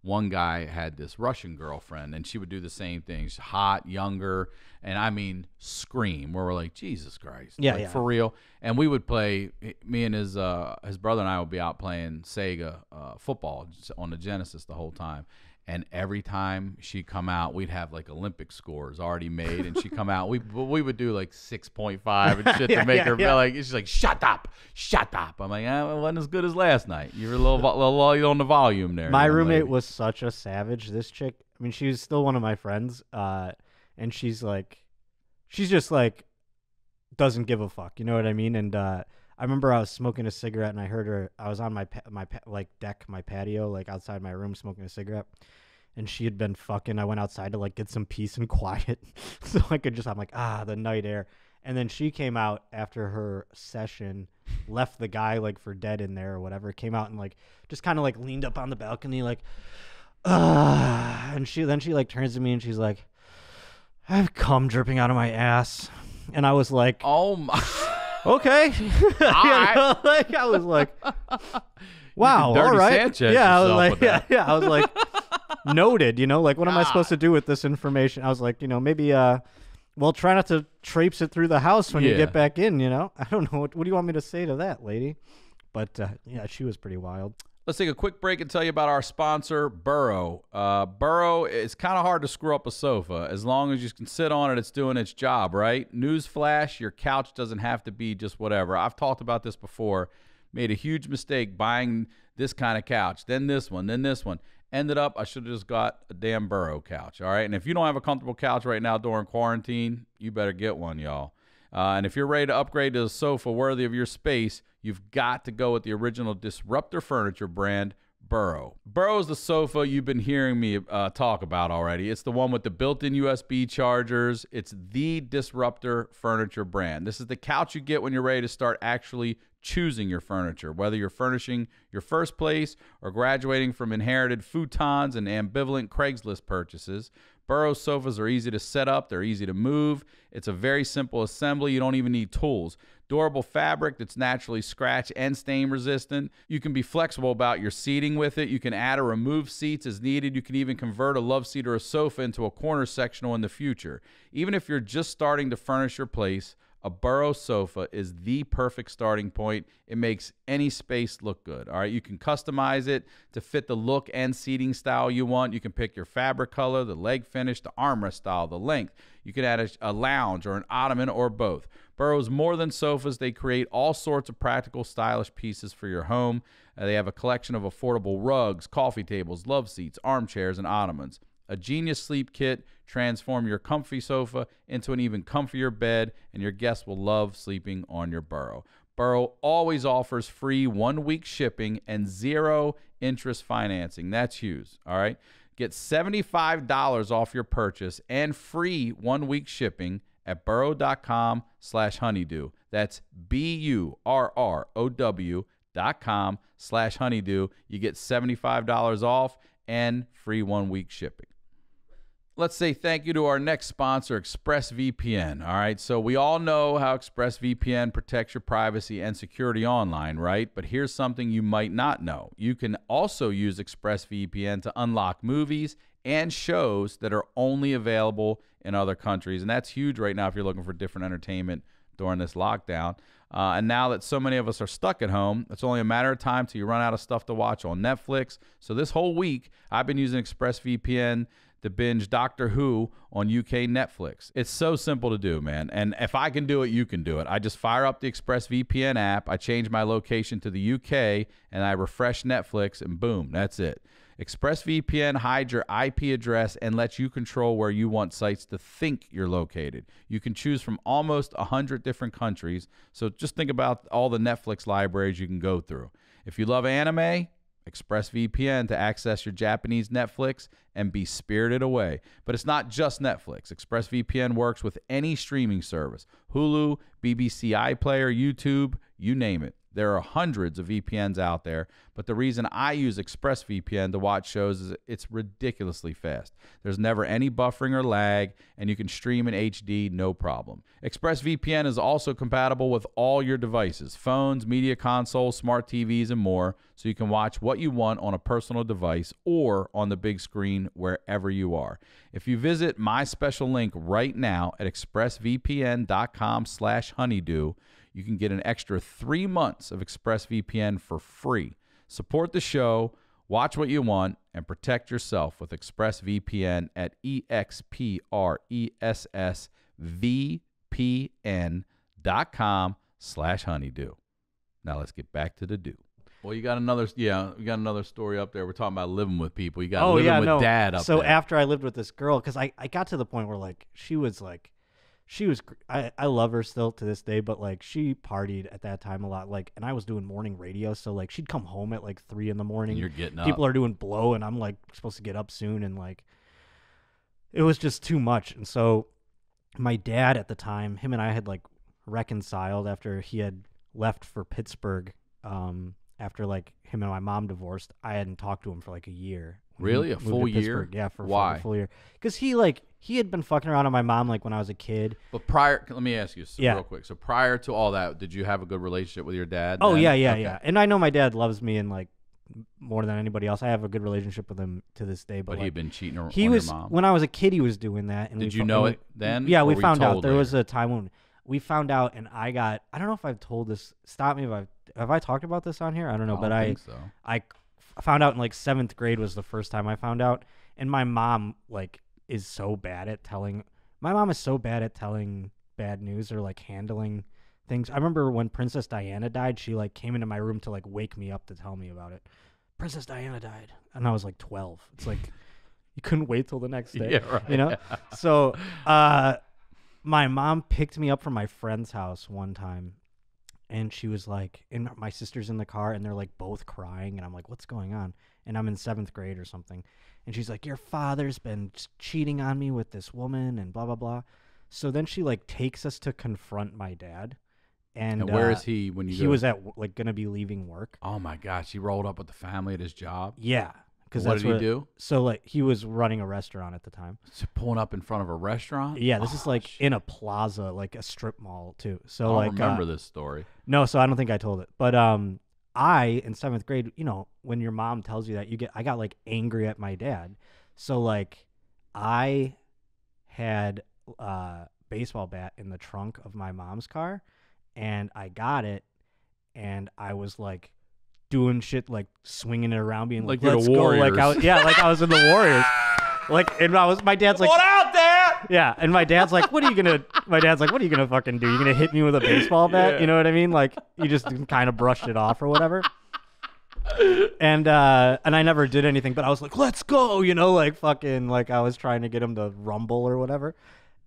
one guy had this Russian girlfriend, and she would do the same thing. She's hot, younger, and I mean scream. Where we're like, Jesus Christ, Yeah, like, yeah. for real. And we would play. Me and his brother and I would be out playing Sega football on the Genesis the whole time. And every time she'd come out, we'd have like Olympic scores already made, and she'd come out. We would do like 6.5 and shit to make her feel like she's like, shut up. I'm like, it wasn't as good as last night. You were a little light on the volume there. My young roommate lady. was such a savage. This chick, I mean, she was still one of my friends, and she's just like doesn't give a fuck. You know what I mean? And I remember I was smoking a cigarette, and I heard her. I was on my patio, like outside my room, smoking a cigarette. And she had been fucking. I went outside to like get some peace and quiet, so I could I'm like, the night air. And then she came out after her session, left the guy like for dead in there or whatever. Came out and like just kind of like leaned up on the balcony like, and she like turns to me and she's like, I have cum dripping out of my ass. And I was like, Oh my. okay. right. Like I was like, wow, dirty all right. Sanchez Yeah, I was yourself like, with that. yeah. I was like, noted. You know, like what am I supposed to do with this information? I was like, maybe well, try not to traipse it through the house when you Yeah. get back in. You know, I don't know what do you want me to say to that lady? But yeah, she was pretty wild. Let's take a quick break and tell you about our sponsor, Burrow. Burrow, it's kind of hard to screw up a sofa. As long as you can sit on it, it's doing its job, right? Newsflash, your couch doesn't have to be just whatever. I've talked about this before. Made a huge mistake buying this kind of couch, then this one, then this one. Ended up, I should have just got a damn Burrow couch, all right? And if you don't have a comfortable couch right now during quarantine, you better get one, y'all. And if you're ready to upgrade to a sofa worthy of your space, you've got to go with the original disruptor furniture brand, Burrow. Burrow is the sofa you've been hearing me talk about already. It's the one with the built-in USB chargers. It's the disruptor furniture brand. This is the couch you get when you're ready to start actually choosing your furniture, whether you're furnishing your first place or graduating from inherited futons and ambivalent Craigslist purchases. Burrow sofas are easy to set up. They're easy to move. It's a very simple assembly. You don't even need tools. Durable fabric that's naturally scratch and stain resistant. You can be flexible about your seating with it. You can add or remove seats as needed. You can even convert a love seat or a sofa into a corner sectional in the future. Even if you're just starting to furnish your place, a Burrow sofa is the perfect starting point. It makes any space look good. All right, you can customize it to fit the look and seating style you want. You can pick your fabric color, the leg finish, the armrest style, the length. You can add a lounge or an ottoman or both. Burrow's more than sofas. They create all sorts of practical, stylish pieces for your home. They have a collection of affordable rugs, coffee tables, love seats, armchairs, and ottomans. A genius sleep kit. Transform your comfy sofa into an even comfier bed, and your guests will love sleeping on your Burrow. Burrow always offers free 1-week shipping and 0 interest financing. That's huge, all right? Get $75 off your purchase and free 1-week shipping at burrow.com/honeydew. That's BURROW.com/honeydew. You get $75 off and free 1 week shipping. Let's say thank you to our next sponsor, ExpressVPN. All right, so we all know how ExpressVPN protects your privacy and security online, right? But here's something you might not know. You can also use ExpressVPN to unlock movies and shows that are only available in other countries. And that's huge right now if you're looking for different entertainment during this lockdown. And now that so many of us are stuck at home, it's only a matter of time till you run out of stuff to watch on Netflix. So this whole week, I've been using ExpressVPN to binge Doctor Who on UK Netflix. It's so simple to do, man. And if I can do it, you can do it. I just fire up the ExpressVPN app, I change my location to the UK, and I refresh Netflix, and boom, that's it. ExpressVPN hides your IP address and lets you control where you want sites to think you're located. You can choose from almost 100 different countries, so just think about all the Netflix libraries you can go through. If you love anime, ExpressVPN to access your Japanese Netflix and be spirited away. But it's not just Netflix. ExpressVPN works with any streaming service. Hulu, BBC iPlayer, YouTube, you name it. There are hundreds of VPNs out there, but the reason I use ExpressVPN to watch shows is it's ridiculously fast. There's never any buffering or lag, and you can stream in HD no problem. ExpressVPN is also compatible with all your devices, phones, media consoles, smart TVs, and more, so you can watch what you want on a personal device or on the big screen wherever you are. If you visit my special link right now at expressvpn.com/honeydew, you can get an extra 3 months of ExpressVPN for free. Support the show, watch what you want, and protect yourself with ExpressVPN at expressvpn.com/honeydew. Now let's get back to the do. Well, we got another story up there. We're talking about living with people. You got living with dad up there. So after I lived with this girl, because I got to the point where I love her still to this day, but like she partied at that time a lot, like, and I was doing morning radio, so like she'd come home at like 3 a.m. And you're getting up. People are doing blow, and I'm like supposed to get up soon, and like it was just too much. And so my dad at the time, him and I had like reconciled after he had left for Pittsburgh. After like him and my mom divorced, I hadn't talked to him for like a year. Really? A full year? Yeah, for Why? a full year. Because he had been fucking around on my mom like when I was a kid. But let me ask you real quick. So prior to all that, did you have a good relationship with your dad? Oh, then? yeah. Okay. And I know my dad loves me and like more than anybody else. I have a good relationship with him to this day. But he'd been cheating on your mom. When I was a kid, he was doing that. And did you know it then? Yeah, we found out. Later? There was a time when we found out, and I don't know if I've told this. Stop me if have I talked about this on here? I don't know, but I think so. I found out in like 7th grade was the first time I found out, and my mom is so bad at telling. My mom is so bad at telling bad news or like handling things. I remember when Princess Diana died, she like came into my room to like wake me up to tell me about it. Princess Diana died, and I was like 12. It's like you couldn't wait till the next day, yeah, right. you know. So my mom picked me up from my friend's house one time. And she was like, and my sister's in the car, and they're like both crying. And I'm like, what's going on? And I'm in 7th grade or something. And she's like, your father's been cheating on me with this woman and blah, blah, blah. So then she like takes us to confront my dad. And where is he when you He was at like going to be leaving work. Oh, my gosh. He rolled up with the family at his job? Yeah. What did he do? So like he was running a restaurant at the time. So pulling up in front of a restaurant? Yeah, this is like in a plaza, like a strip mall too. So I don't remember this story. No, so I don't think I told it. But I in 7th grade, you know, when your mom tells you that, I got like angry at my dad. So like I had a baseball bat in the trunk of my mom's car, and I got it, and I was like doing shit, like swinging it around, being like, let's go. Like I was in the Warriors. Like, and my dad's like, what out there? Yeah. And my dad's like, what are you gonna fucking do? You gonna hit me with a baseball bat? Yeah. You know what I mean? Like you just kind of brushed it off or whatever. And I never did anything, but I was like, let's go, you know, like fucking, like I was trying to get him to rumble or whatever.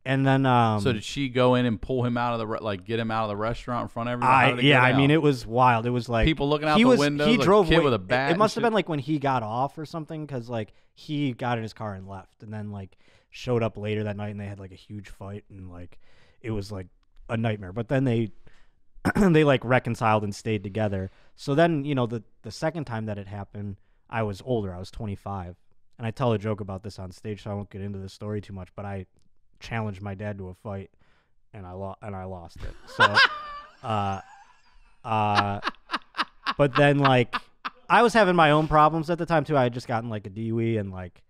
And then, so did she go in and pull him out of get him out of the restaurant in front of everyone? I mean, it was wild. It was like people looking out the windows. He drove a kid with a bat. It must have been like when he got off or something, because like he got in his car and left, and then like showed up later that night, and they had like a huge fight, and like it was like a nightmare. But then they they like reconciled and stayed together. So then, you know, the second time that it happened, I was older. I was 25. And I tell a joke about this on stage, so I won't get into the story too much, but I challenged my dad to a fight and I lost it. So but then like I was having my own problems at the time too. I had just gotten like a DUI and like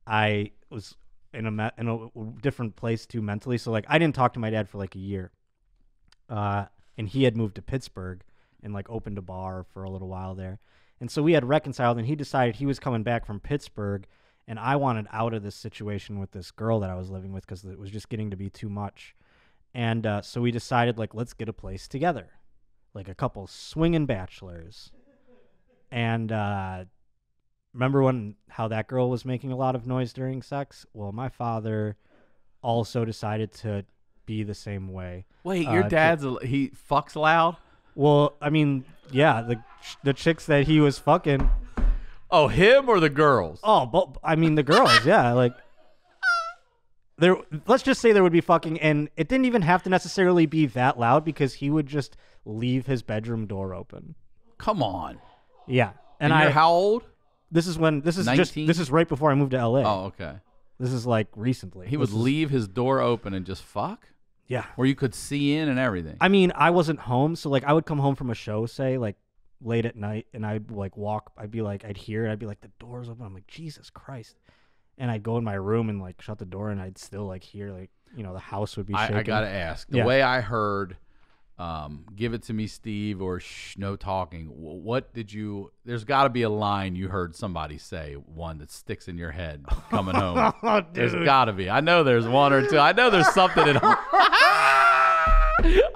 I was in a different place too mentally. So like I didn't talk to my dad for like a year. And he had moved to Pittsburgh and like opened a bar for a little while there. And so we had reconciled, and he decided he was coming back from Pittsburgh, and I wanted out of this situation with this girl that I was living with because it was just getting to be too much. And so we decided, like, let's get a place together, like a couple swinging bachelors. And remember how that girl was making a lot of noise during sex? Well, my father also decided to be the same way. Wait, your dad's he fucks loud? Well, I mean, yeah, the chicks that he was fucking. Oh, him or the girls? Oh, but I mean the girls, yeah, like there. Let's just say there would be fucking, and it didn't even have to necessarily be that loud because he would just leave his bedroom door open. Come on. Yeah, and you're how old? This is 19? This is right before I moved to LA. Oh, okay. This is like recently. He would leave his door open and just fuck? Yeah. Where you could see in and everything. I mean, I wasn't home, so like I would come home from a show, say like late at night, and I'd like walk. I'd hear it. I'd be like, the door's open. I'm like, Jesus Christ. And I'd go in my room and like shut the door, and I'd still like hear like, you know, the house would be shaking. I gotta ask. The way I heard Give It to Me, Steve, or Shh, No Talking, what did you, there's got to be a line you heard somebody say, one that sticks in your head coming home. Oh, there's got to be. I know there's one or two. I know there's something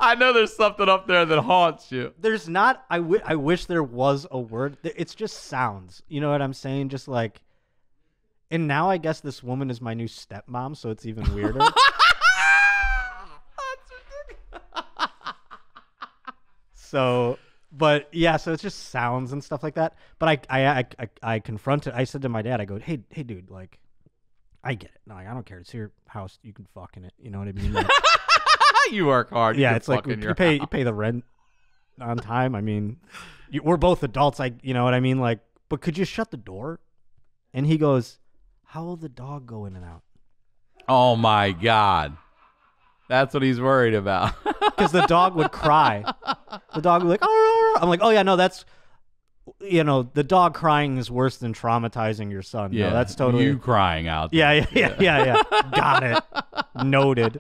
I know there's something up there that haunts you. There's not. I wish there was a word. It's just sounds. You know what I'm saying? Just like, and now I guess this woman is my new stepmom, so it's even weirder. So, but yeah, so it's just sounds and stuff like that. But I confronted. I said to my dad, I go, hey, dude, like, I get it. No, I don't care. It's your house. You can fuck in it. You know what I mean? Like, you work hard. Yeah, it's like you pay the rent on time. I mean, we're both adults. You know what I mean? Like, but could you shut the door? And he goes, how will the dog go in and out? Oh my God. That's what he's worried about. Because the dog would cry. The dog would be like, oh. I'm like, oh yeah, no, that's, you know, the dog crying is worse than traumatizing your son. Yeah, no, that's totally you crying out. Yeah. Got it. Noted.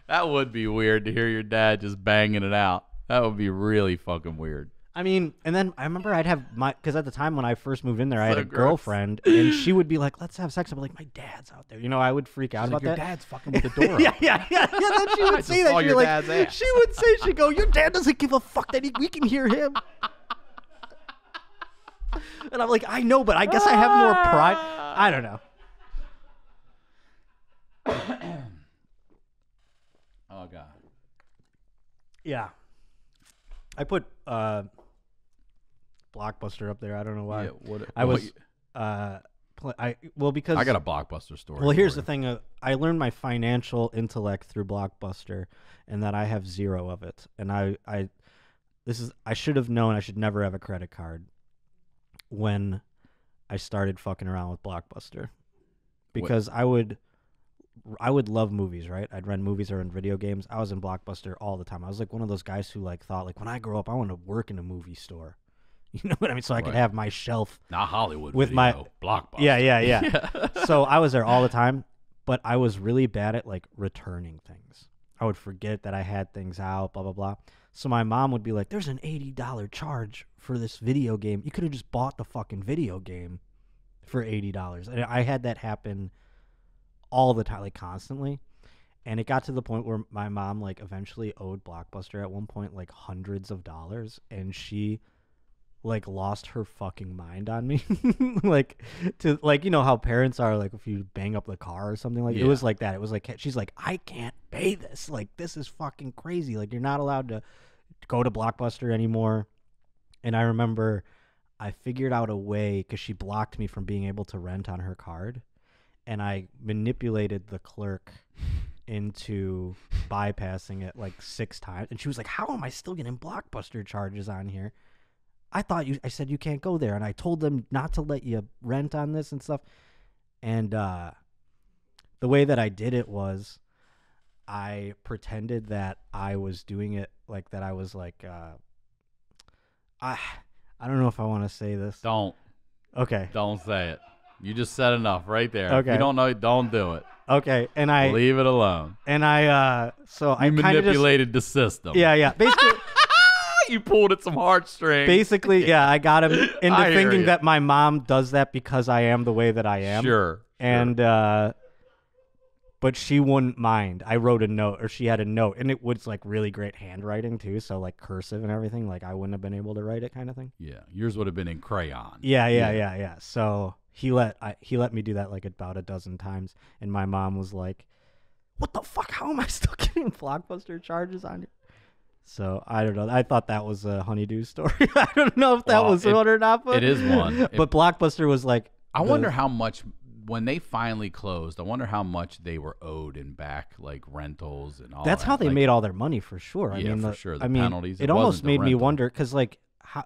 That would be weird to hear your dad just banging it out. That would be really fucking weird. I mean, and then I remember I'd have because at the time when I first moved in there, I had a gross. girlfriend, and she would be like, let's have sex. I'd be like, my dad's out there. You know, I would freak out about your that. Your dad's fucking with the door. yeah. Then she would say that. Your dad's ass. She would say, she'd go, your dad doesn't give a fuck that we can hear him. And I'm like, I know, but I guess I have more pride. I don't know. Oh, God. Yeah. I put Blockbuster up there. I don't know why. Yeah, because I got a Blockbuster story. Well, here's the thing. I learned my financial intellect through Blockbuster, and that I have zero of it. And I should have known I should never have a credit card when I started fucking around with Blockbuster, because I would love movies, right? I'd rent movies or rent video games. I was in Blockbuster all the time. I was like one of those guys who like thought like, when I grow up, I want to work in a movie store. You know what I mean? So I could have my shelf. Not Hollywood with video, Blockbuster. Yeah. So I was there all the time, but I was really bad at like returning things. I would forget that I had things out, blah, blah, blah. So my mom would be like, there's an $80 charge for this video game. You could have just bought the fucking video game for $80. And I had that happen all the time, like constantly. And it got to the point where my mom like eventually owed Blockbuster at one point like hundreds of dollars, and she like lost her fucking mind on me. Like, to like, you know how parents are, like if you bang up the car or something, like it was like that. It was like, she's like, I can't pay this. Like, this is fucking crazy. Like, you're not allowed to go to Blockbuster anymore. And I remember I figured out a way, because she blocked me from being able to rent on her card, and I manipulated the clerk into bypassing it like 6 times, and she was like, "How am I still getting Blockbuster charges on here? I said you can't go there, and I told them not to let you rent on this and stuff." And the way that I did it was I pretended that I was doing it like that. I was like, I don't know if I want to say this. Don't. Okay. Don't say it. You just said enough right there. Okay. If you don't know, don't do it. Okay. And I leave it alone. And I so I manipulated the system. Yeah. Basically, you pulled at some heartstrings. Basically, yeah, I got him into thinking that my mom does that because I am the way that I am. Sure. And but she wouldn't mind. I wrote a note, or she had a note, and it was like really great handwriting too, so like cursive and everything. Like I wouldn't have been able to write it, kind of thing. Yeah, yours would have been in crayon. Yeah. So he let me do that like about a dozen times, and my mom was like, "What the fuck? How am I still getting Blockbuster charges on you?" So I don't know. I thought that was a HoneyDew story. I don't know if that was one or not. But it is one. But Blockbuster was like. I wonder how much. When they finally closed, I wonder how much they were owed in back, like rentals and all. That's how they made all their money, for sure. Yeah, I mean, for sure. The I mean, penalties. It almost made me wonder, because like,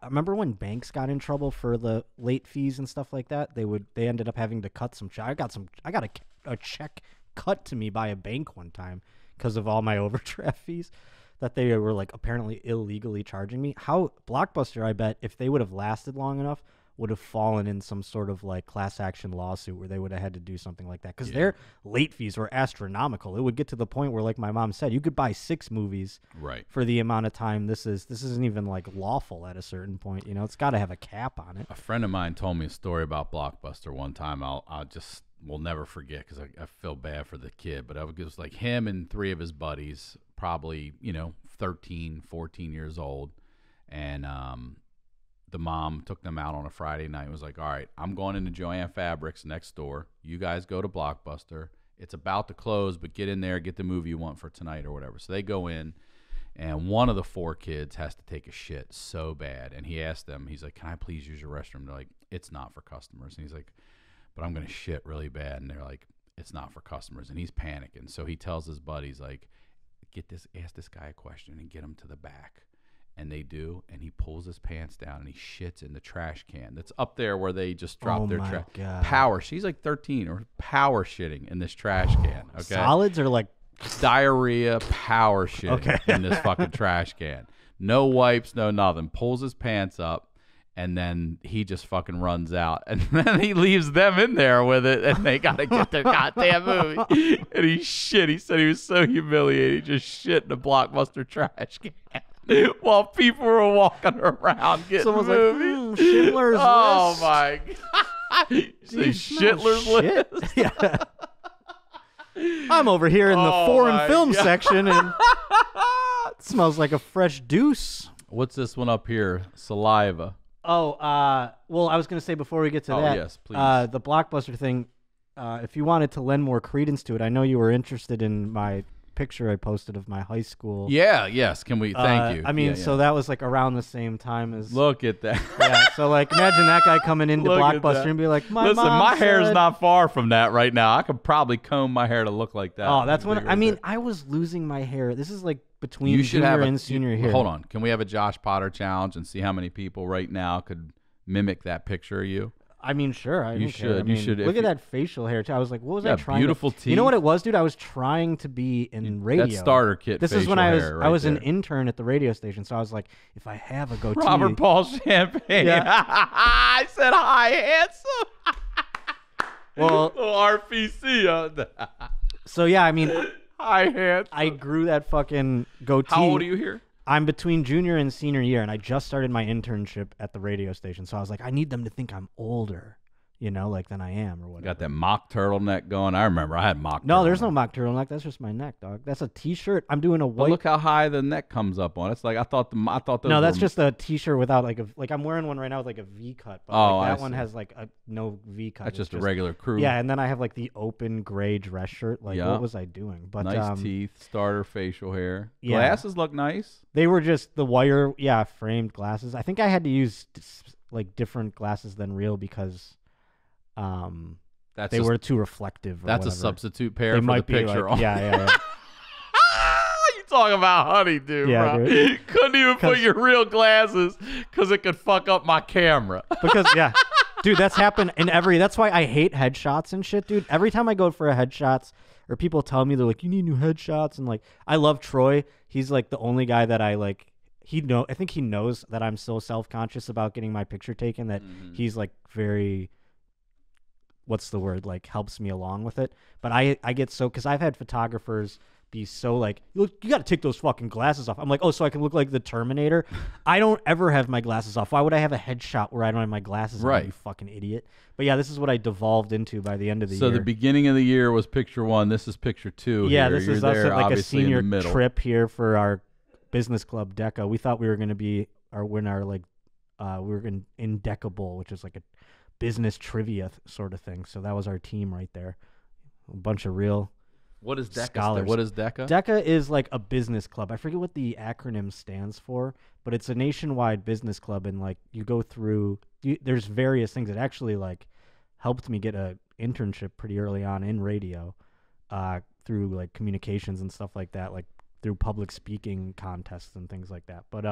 remember when banks got in trouble for the late fees and stuff like that? They ended up having to cut some. I got a check cut to me by a bank one time because of all my overdraft fees that they were like apparently illegally charging me. How Blockbuster, I bet, if they would have lasted long enough, would have fallen in some sort of like class action lawsuit where they would have had to do something like that, because their late fees were astronomical. It would get to the point where, like my mom said, you could buy 6 movies for the amount of time. This isn't even like lawful at a certain point. You know, it's got to have a cap on it. A friend of mine told me a story about Blockbuster one time. We'll never forget, because I feel bad for the kid, but it was like him and 3 of his buddies, probably 13, 14 years old, and the mom took them out on a Friday night and was like, "All right, I'm going into Joann Fabrics next door. You guys go to Blockbuster. It's about to close, but get in there, get the movie you want for tonight," or whatever. So they go in, and one of the 4 kids has to take a shit so bad. And he asked them, he's like, "Can I please use your restroom?" They're like, "It's not for customers." And he's like, "But I'm going to shit really bad." And they're like, "It's not for customers." And he's panicking. So he tells his buddies, like, ask this guy a question and get him to the back. And they do, and he pulls his pants down and he shits in the trash can that's up there where they just drop their trash. Power. She's like 13 or power shitting in this trash can. Okay. Solids or like diarrhea, power shitting in this fucking trash can. No wipes, no nothing. Pulls his pants up, and then he just fucking runs out, and then he leaves them in there with it, and they gotta get their goddamn movie. And he shit. He said he was so humiliated, he just shit in a Blockbuster trash can. While people were walking around getting movies. Like, Schindler's List. Oh my god! Say Schindler's List. Yeah. I'm over here in the foreign film section, and it smells like a fresh deuce. What's this one up here? Saliva. Oh, well, I was gonna say before we get to that. Yes, please. The Blockbuster thing. If you wanted to lend more credence to it, I know you were interested in my picture I posted of my high school. Yeah, yes. Can we thank you? I mean, so that was like around the same time as. Look at that. Yeah, so like imagine that guy coming into Blockbuster and be like, my hair's not far from that right now. I could probably comb my hair to look like that. Oh, that's when I was losing my hair. This is like between junior and senior year. Hold on. Can we have a Josh Potter challenge and see how many people right now could mimic that picture of you? I mean, sure. You should. Look at that facial hair, too. I was like, what was I trying beautiful to... teeth. You know what it was, dude? I was trying to be in radio. That starter kit This is when I was an intern at the radio station, so I was like, if I have a goatee... Robert Paul Champagne. Yeah. I said, "Hi, handsome." Well... RPC on that. So, yeah, I mean... Hi, handsome. I grew that fucking goatee. How old are you here? I'm between junior and senior year, and I just started my internship at the radio station. So I was like, I need them to think I'm older, like than I am or whatever. Got that mock turtleneck going. I remember I had mock. No, there's no mock turtleneck. That's just my neck, dog. That's a T-shirt. I'm doing a white. But look how high the neck comes up on. It's like I thought those. No, that's just a T-shirt without like I'm wearing one right now with like a V cut. But that one has like a no V cut. That's just a regular crew. Yeah, and then I have like the open gray dress shirt. Like what was I doing? But nice teeth, starter facial hair. Yeah. Glasses look nice. They were just the wire, framed glasses. I think I had to use like different glasses than real because they were too reflective. Or that's whatever. A substitute pair they for might the picture. Like, yeah. Talk about honeydew, Yeah, bro. dude. Couldn't even put your real glasses because it could fuck up my camera. Because dude, that's happened in that's why I hate headshots and shit, dude. Every time I go for a headshots or people tell me, they're like, you need new headshots, and like, I love Troy. He's like the only guy that I like. I think he knows that I'm so self-conscious about getting my picture taken that he's like very, what's the word, like helps me along with it. But I get so, because I've had photographers be so like, look, you got to take those fucking glasses off. I'm like, oh, so I can look like the Terminator? I don't ever have my glasses off. Why would I have a headshot where I don't have my glasses on, you fucking idiot? But yeah, this is what I devolved into by the end of the year. So the beginning of the year was picture 1. This is picture 2. Yeah, here. this You're is there, also like a obviously, senior in the middle. trip here for our business club DECA. We thought we were going to be win our like we were in DECA Bowl, which is like a business trivia sort of thing. So that was our team right there. A bunch of real What is DECA? scholars. What is DECA? DECA is like a business club. I forget what the acronym stands for, but it's a nationwide business club, and like you go through. There's various things. It actually like helped me get a internship pretty early on in radio, through like communications and stuff like that, like through public speaking contests and things like that. But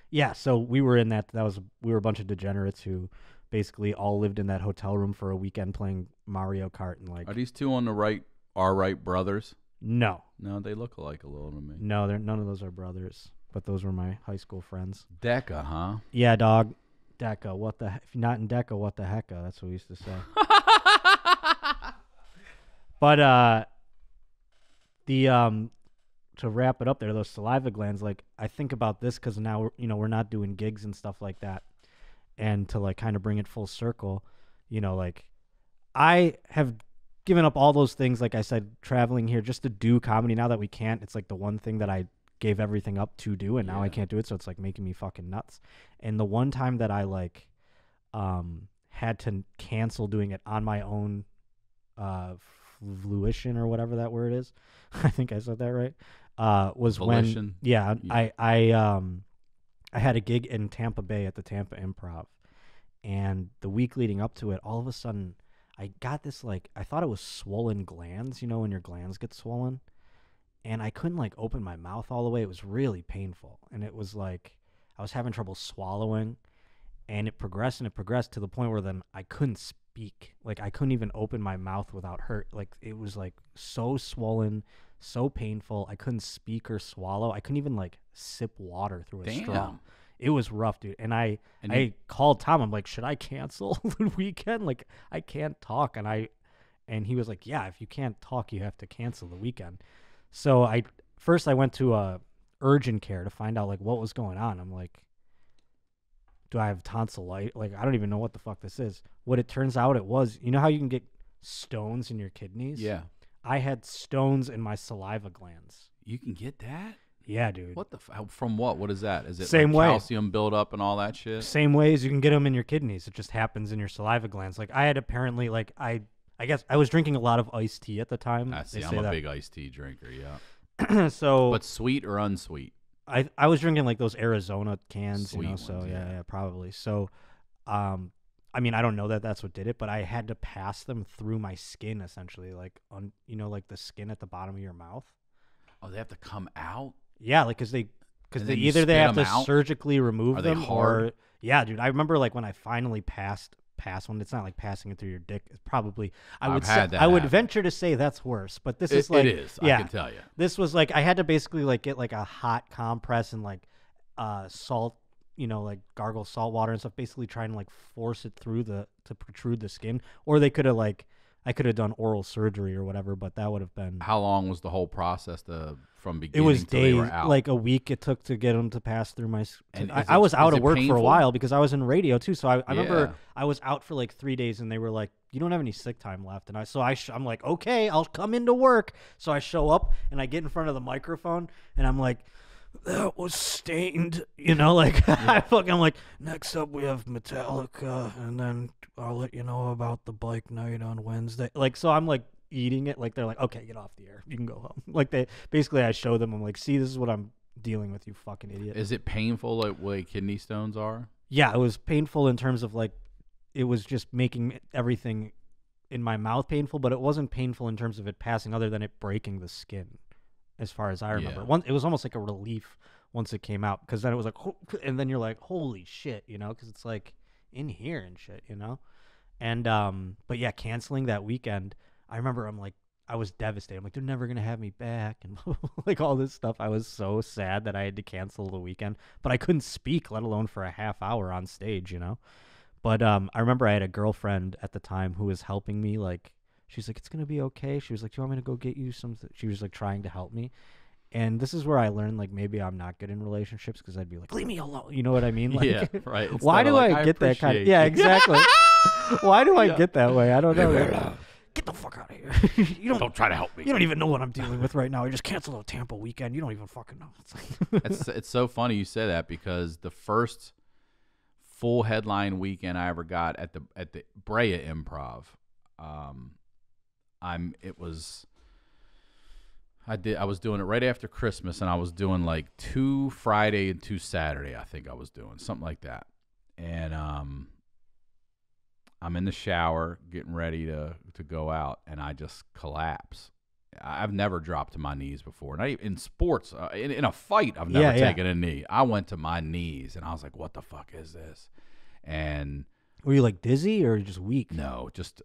yeah. So we were in that. We were a bunch of degenerates who basically all lived in that hotel room for a weekend playing Mario Kart and like. Are these two on the right? Are Wright brothers? No, they look alike a little to me. no, none of those are brothers, but those were my high school friends. DECA, huh? Yeah, dog. DECA. What the? If you're not in DECA, what the hecka? That's what we used to say. But to wrap it up there, those saliva glands. Like I think about this because now we're not doing gigs and stuff like that, and to like kind of bring it full circle, like I have given up all those things, like I said, traveling here just to do comedy. Now that we can't, it's like the one thing that I gave everything up to do, and now I can't do it, so it's like making me fucking nuts. And the one time that I like had to cancel doing it on my own fruition or whatever that word is, I think I said that right, was Volition. when I had a gig in Tampa Bay at the Tampa Improv, and the week leading up to it, all of a sudden I got this, like, I thought it was swollen glands, when your glands get swollen. And I couldn't, like, open my mouth all the way. It was really painful. And it was, like, I was having trouble swallowing. And it progressed to the point where then I couldn't speak. Like, I couldn't even open my mouth without hurt. Like, it was, like, so swollen, so painful. I couldn't speak or swallow. I couldn't even, like, sip water through a straw. It was rough, dude. And I called Tom. I'm like, should I cancel the weekend? Like, I can't talk. And he was like, yeah, if you can't talk, you have to cancel the weekend. So I went to urgent care to find out like what was going on. I'm like, do I have tonsillitis? Like, I don't even know what the fuck this is. What it turns out it was, how you can get stones in your kidneys? Yeah. I had stones in my saliva glands. You can get that? Yeah, dude. What the? From what? What is that? Is it Same like way. calcium buildup and all that shit? Same way as you can get them in your kidneys. It just happens in your saliva glands. Like I had apparently, like I guess I was drinking a lot of iced tea at the time. I see. I'm a big iced tea drinker. Yeah. So, but sweet or unsweet? I was drinking like those Arizona cans. Sweet so ones, yeah, probably. So, I mean, I don't know that that's what did it, but I had to pass them through my skin essentially, like on like the skin at the bottom of your mouth. Oh, they have to come out. Yeah, like because they either they have to surgically remove them, hard? or yeah, dude. I remember like when I finally passed one. It's not like passing it through your dick. It's probably I would venture to say that's worse. But this is like it is. Yeah, I can tell you. This was like I had to basically like get like a hot compress and like salt, like gargle salt water and stuff. Basically trying to like force it through to protrude the skin. Or they could have like I could have done oral surgery or whatever, but that would have been. How long was the whole process from beginning? It was till they were out? like a week it took to get them to pass through my. And I was out of work for a while because I was in radio too. So I remember I was out for like 3 days, and they were like, "You don't have any sick time left." And I'm like, "Okay, I'll come into work." So I show up and I get in front of the microphone, and I'm like, that was stained, like I'm like, next up we have Metallica, and then I'll let you know about the bike night on Wednesday. Like, so I'm like eating it, like they're like, okay, get off the air, you can go home. Like I show them, I'm like, see, this is what I'm dealing with, you fucking idiot. Is it painful like what kidney stones are? Yeah, it was painful in terms of like, it was just making everything in my mouth painful, but it wasn't painful in terms of it passing, other than it breaking the skin. as far as I remember. Yeah. It was almost like a relief once it came out, because then it was like, and then you're like, holy shit, you know, because it's like in here and shit, you know. And but yeah, canceling that weekend, I remember I was devastated. I'm like, they're never gonna have me back, and like all this stuff. I was so sad that I had to cancel the weekend, but I couldn't speak, let alone for a half hour on stage, you know. But I remember I had a girlfriend at the time who was helping me. Like, she's like, it's gonna be okay. She was like, do you want me to go get you something? She was like trying to help me. And this is where I learned, like, maybe I'm not good in relationships, because I'd be like, leave me alone. You know what I mean? Like, Yeah, right. Why do I get that kind of... Yeah, exactly. Why do I get that way? I don't know. Get the fuck out of here. You Don't try to help me. You don't even know what I'm dealing with right now. I just canceled a Tampa weekend. You don't even fucking know. It's like It's so funny you say that, because the first full headline weekend I ever got at the Brea Improv, I was doing it right after Christmas, and I was doing like 2 Friday and 2 Saturday. I think I was doing something like that. And I'm in the shower getting ready to go out, and I just collapse. I've never dropped to my knees before. Not even in sports. In a fight, I've never taken a knee. I went to my knees, and I was like, what the fuck is this? And were you like dizzy or just weak? No, just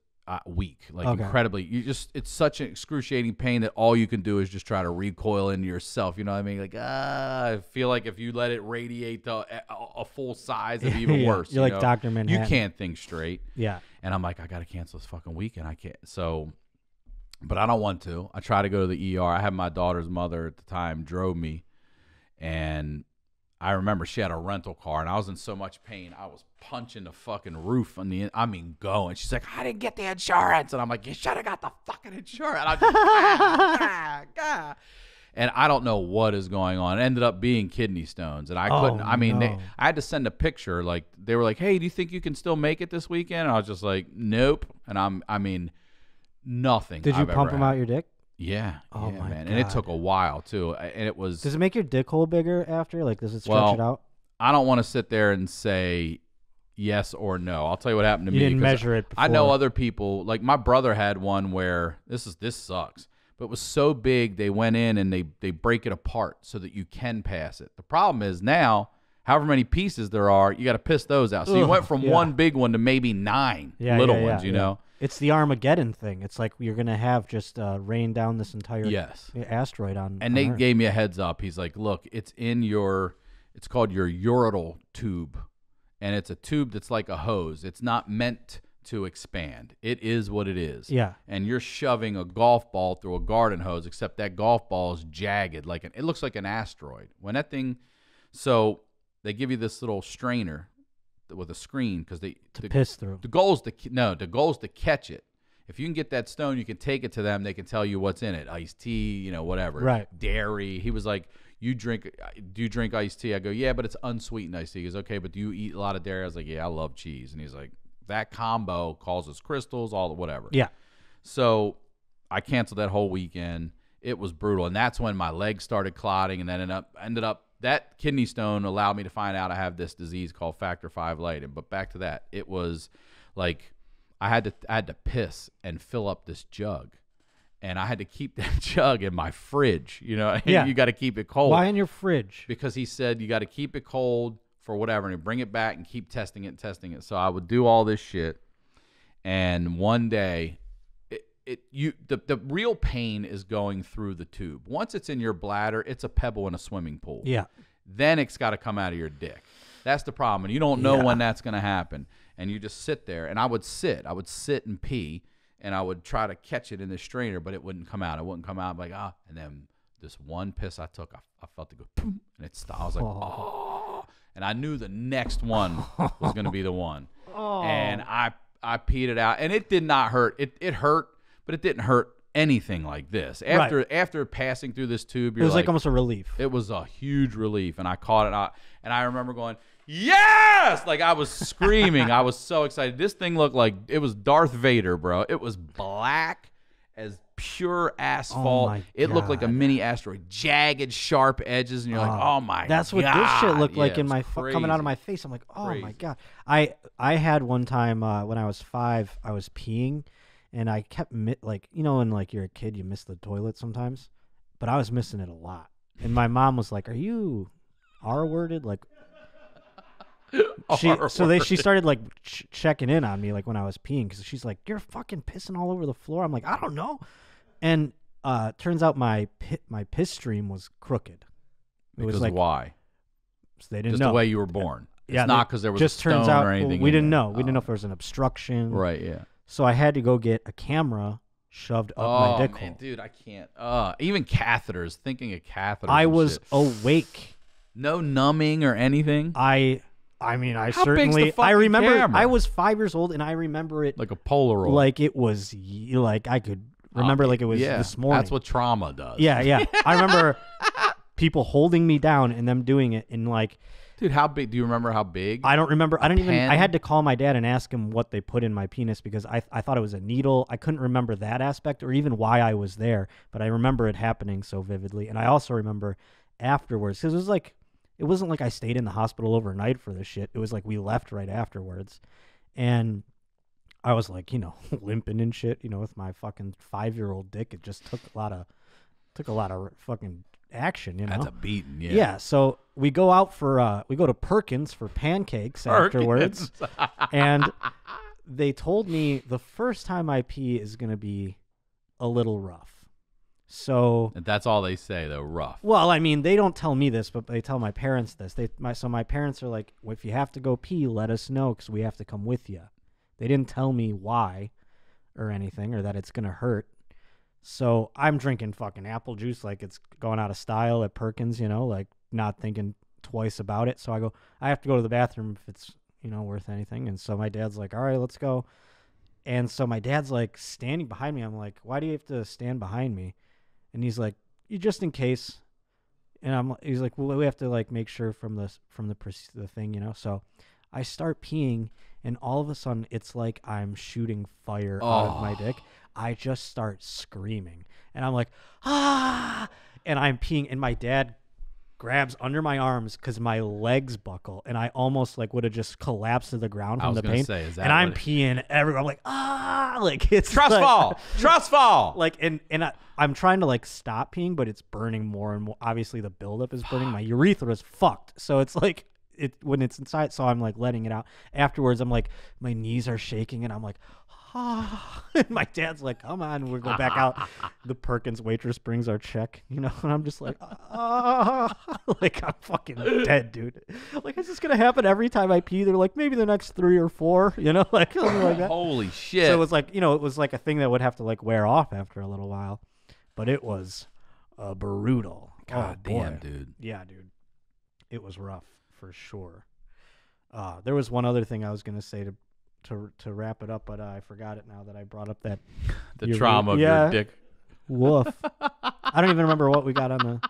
weak, like incredibly. It's such an excruciating pain that all you can do is just try to recoil into yourself. You know what I mean? Like, I feel like if you let it radiate to a full size, it'd be even worse. You're like Dr. Manhattan. You can't think straight. Yeah. And I'm like, I got to cancel this fucking weekend. I can't. So, but I don't want to. I try to go to the ER. I had my daughter's mother at the time drove me, and I remember she had a rental car, and I was in so much pain. I was punching the fucking roof going. She's like, I didn't get the insurance. And I'm like, you should have got the fucking insurance. And I'm just, and I don't know what is going on. It ended up being kidney stones. And I couldn't, I had to send a picture. Like, they were like, hey, do you think you can still make it this weekend? And I was just like, nope. And nothing. Did you pump them out your dick? Yeah. Oh, yeah, my man. God. And it took a while, too. And it was. Does it make your dick hole bigger after? Like, does it stretch it out? I don't want to sit there and say yes or no. I'll tell you what happened to me. You didn't measure it before. I know other people, like my brother had one where this sucks, but it was so big they went in and they break it apart so that you can pass it. The problem is now, however many pieces there are, you got to piss those out. So you went from one big one to maybe 9 little ones, you know? It's the Armageddon thing. It's like you're going to have just rain down this entire asteroid on And they Earth. gave me a heads up. He's like, look, it's called your ureteral tube. And it's a tube that's like a hose. It's not meant to expand. It is what it is. Yeah. And you're shoving a golf ball through a garden hose, except that golf ball is jagged. It looks like an asteroid. So they give you this little strainer with a screen because piss through. The goal is to catch it. If you can get that stone, you can take it to them. They can tell you what's in it. Iced tea, whatever. Right. Dairy. He was like, do you drink iced tea? I go, yeah, but it's unsweetened iced tea. He goes, okay, but do you eat a lot of dairy? I was like, yeah, I love cheese. And he's like, that combo causes crystals, all the whatever. Yeah. So I canceled that whole weekend. It was brutal. And that's when my legs started clotting, and then ended up that kidney stone allowed me to find out I have this disease called factor V Leiden. But back to that, it was like I had to piss and fill up this jug. And I had to keep that jug in my fridge, You got to keep it cold. Why in your fridge? Because he said you got to keep it cold for whatever, and bring it back and keep testing it. So I would do all this shit, and one day, the real pain is going through the tube. Once it's in your bladder, it's a pebble in a swimming pool. Yeah. Then it's got to come out of your dick. That's the problem, and you don't know when that's going to happen, and you just sit there. And I would sit and pee. And I would try to catch it in the strainer, but it wouldn't come out. It wouldn't come out. I'm like, And then this one piss I took, I felt it go, boom, and it stopped. I was like, oh. And I knew the next one was going to be the one. And I peed it out. And it did not hurt. It hurt, but it didn't hurt anything like this. After passing through this tube, it was like almost a relief. It was a huge relief. And I caught it out. And I remember going, yes! Like I was screaming. I was so excited. This thing looked like it was Darth Vader, bro. It was black as pure asphalt. It looked like a mini asteroid. Jagged, sharp edges. And you're like, oh my God. That's what this shit looked like in my coming out of my face. I'm like, oh crazy. My God. I had one time when I was 5, I was peeing, and I kept when you're a kid, you miss the toilet sometimes. but I was missing it a lot. And my mom was like, "Are you R-worded?" Like, she started like checking in on me like when I was peeing, because she's like, "You're fucking pissing all over the floor." I'm like, "I don't know," and turns out my piss stream was crooked. It was like, why? So they didn't just know the way you were born. It's yeah, not because there was just a stone turns out or anything. we didn't there. know. We didn't know if there was an obstruction. Right. Yeah. So I had to go get a camera shoved up my dick hole. Dude, I can't. Even catheters. Thinking of catheters. I and was shit. awake. No numbing or anything. I mean, I How big's the certainly. I fucking remember. camera? I was 5 years old, and I remember it like a Polaroid. like it was like I could remember like it was this morning. That's what trauma does. Yeah. I remember people holding me down and them doing it in like. Dude, how big? Do you remember how big? I don't remember. I pen? had to call my dad and ask him what they put in my penis, because I thought it was a needle. I couldn't remember that aspect or even why I was there, but I remember it happening so vividly. And I also remember afterwards, because it wasn't like I stayed in the hospital overnight for this shit. It was like we left right afterwards. And I was like, limping and shit, with my fucking 5-year-old dick. It just took a lot of fucking action, That's a beating, yeah. Yeah, so we go out for we go to Perkins for pancakes afterwards. And they told me the first time I pee is going to be a little rough. So And that's all they say, though, rough. well, I mean, they don't tell me this, but they tell my parents this. So my parents are like, well, if you have to go pee, let us know, because we have to come with you. They didn't tell me why or anything, or that it's going to hurt. So I'm drinking fucking apple juice like it's going out of style at Perkins, like not thinking twice about it. So I have to go to the bathroom if it's, worth anything. And so my dad's like, all right, let's go. And so my dad's like standing behind me. I'm like, why do you have to stand behind me? And he's like, you just in case. And he's like, well, we have to like make sure from the thing, So I start peeing, and all of a sudden it's like I'm shooting fire out of my dick. I just start screaming, and I'm like, ah, and I'm peeing, and my dad grabs under my arms because my legs buckle, and I almost like would have just collapsed to the ground from the pain. And I'm peeing everywhere. I'm like, ah, like it's trust fall. Like, and I'm trying to like stop peeing, but it's burning more and more. Obviously, the buildup is burning. My urethra is fucked, so it's like when it's inside. So I'm like letting it out. Afterwards, I'm like, my knees are shaking, and I'm like, and my dad's like, come on, we'll go back out. The Perkins waitress brings our check, and I'm just like, like I'm fucking dead, dude. Like, is this gonna happen every time I pee? They're like, maybe the next 3 or 4, like something like that. Holy shit. So it was like, it was like a thing that would have to like wear off after a little while, but it was brutal. God damn, dude. Yeah, dude. It was rough for sure. There was one other thing I was gonna say to wrap it up, but I forgot it now that I brought up that the trauma of your dick. Woof. I don't even remember what we got on the.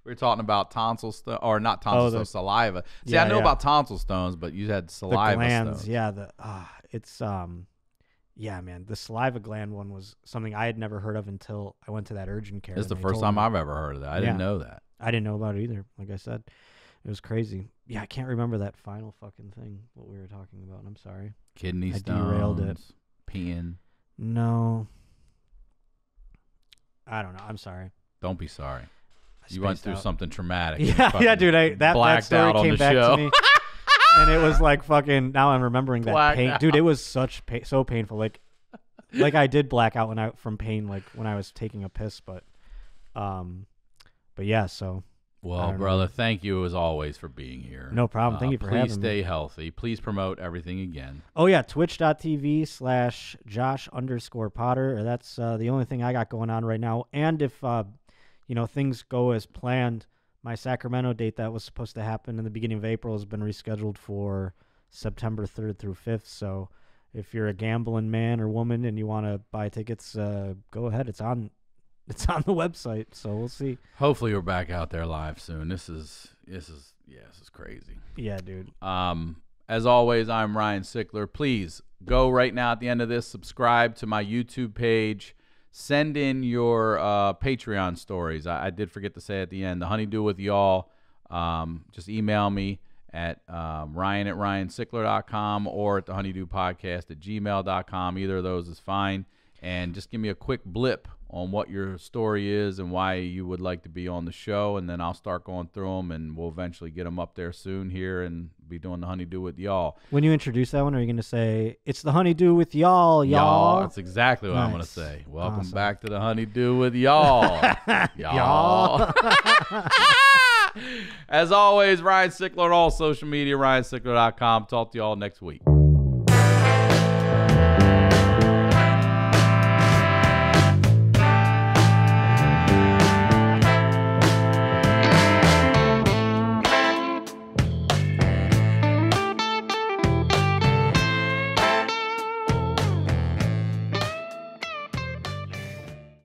We were talking about tonsil stone, or not tonsil stones, saliva. See, I know about tonsil stones, but you had saliva the glands, stones. Yeah, it's yeah, man. The saliva gland one was something I had never heard of until I went to that urgent care. This is the first time I've ever heard of that. I didn't know that. I didn't know about it either. Like I said, it was crazy. Yeah, I can't remember that final fucking thing, what we were talking about. I'm sorry. Kidney stones. Derailed it. Peeing. No. I don't know. I'm sorry. Don't be sorry. You went through something traumatic. Yeah, dude. That story came back to me. And it was like fucking, now I'm remembering that pain. Dude, it was so painful. Like I did black out from pain, like when I was taking a piss, but yeah, so. Well, brother, thank you as always for being here. No problem. Thank you for having me. Please stay healthy. Please promote everything again. Oh, yeah. Twitch.tv/Josh_Potter. That's the only thing I got going on right now. And if, things go as planned, my Sacramento date that was supposed to happen in the beginning of April has been rescheduled for September 3rd through 5th. So if you're a gambling man or woman and you want to buy tickets, go ahead. It's on the website, so we'll see. Hopefully we're back out there live soon. This is crazy. Yeah, dude. As always, I'm Ryan Sickler. Please go right now at the end of this, subscribe to my YouTube page. Send in your Patreon stories. I did forget to say at the end, the HoneyDew with y'all. Just email me at ryan@ryansickler.com or at the HoneyDew podcast at gmail.com. Either of those is fine. And just give me a quick blip on what your story is and why you would like to be on the show, and then I'll start going through them, and we'll eventually get them up there soon here and be doing the Honeydew with y'all. When you introduce that one, are you going to say, it's the Honeydew with y'all? That's exactly what I'm going to Nice. say. Welcome Awesome. back to the Honeydew with y'all. y'all. As always, Ryan Sickler on all social media, ryansickler.com. Talk to y'all next week.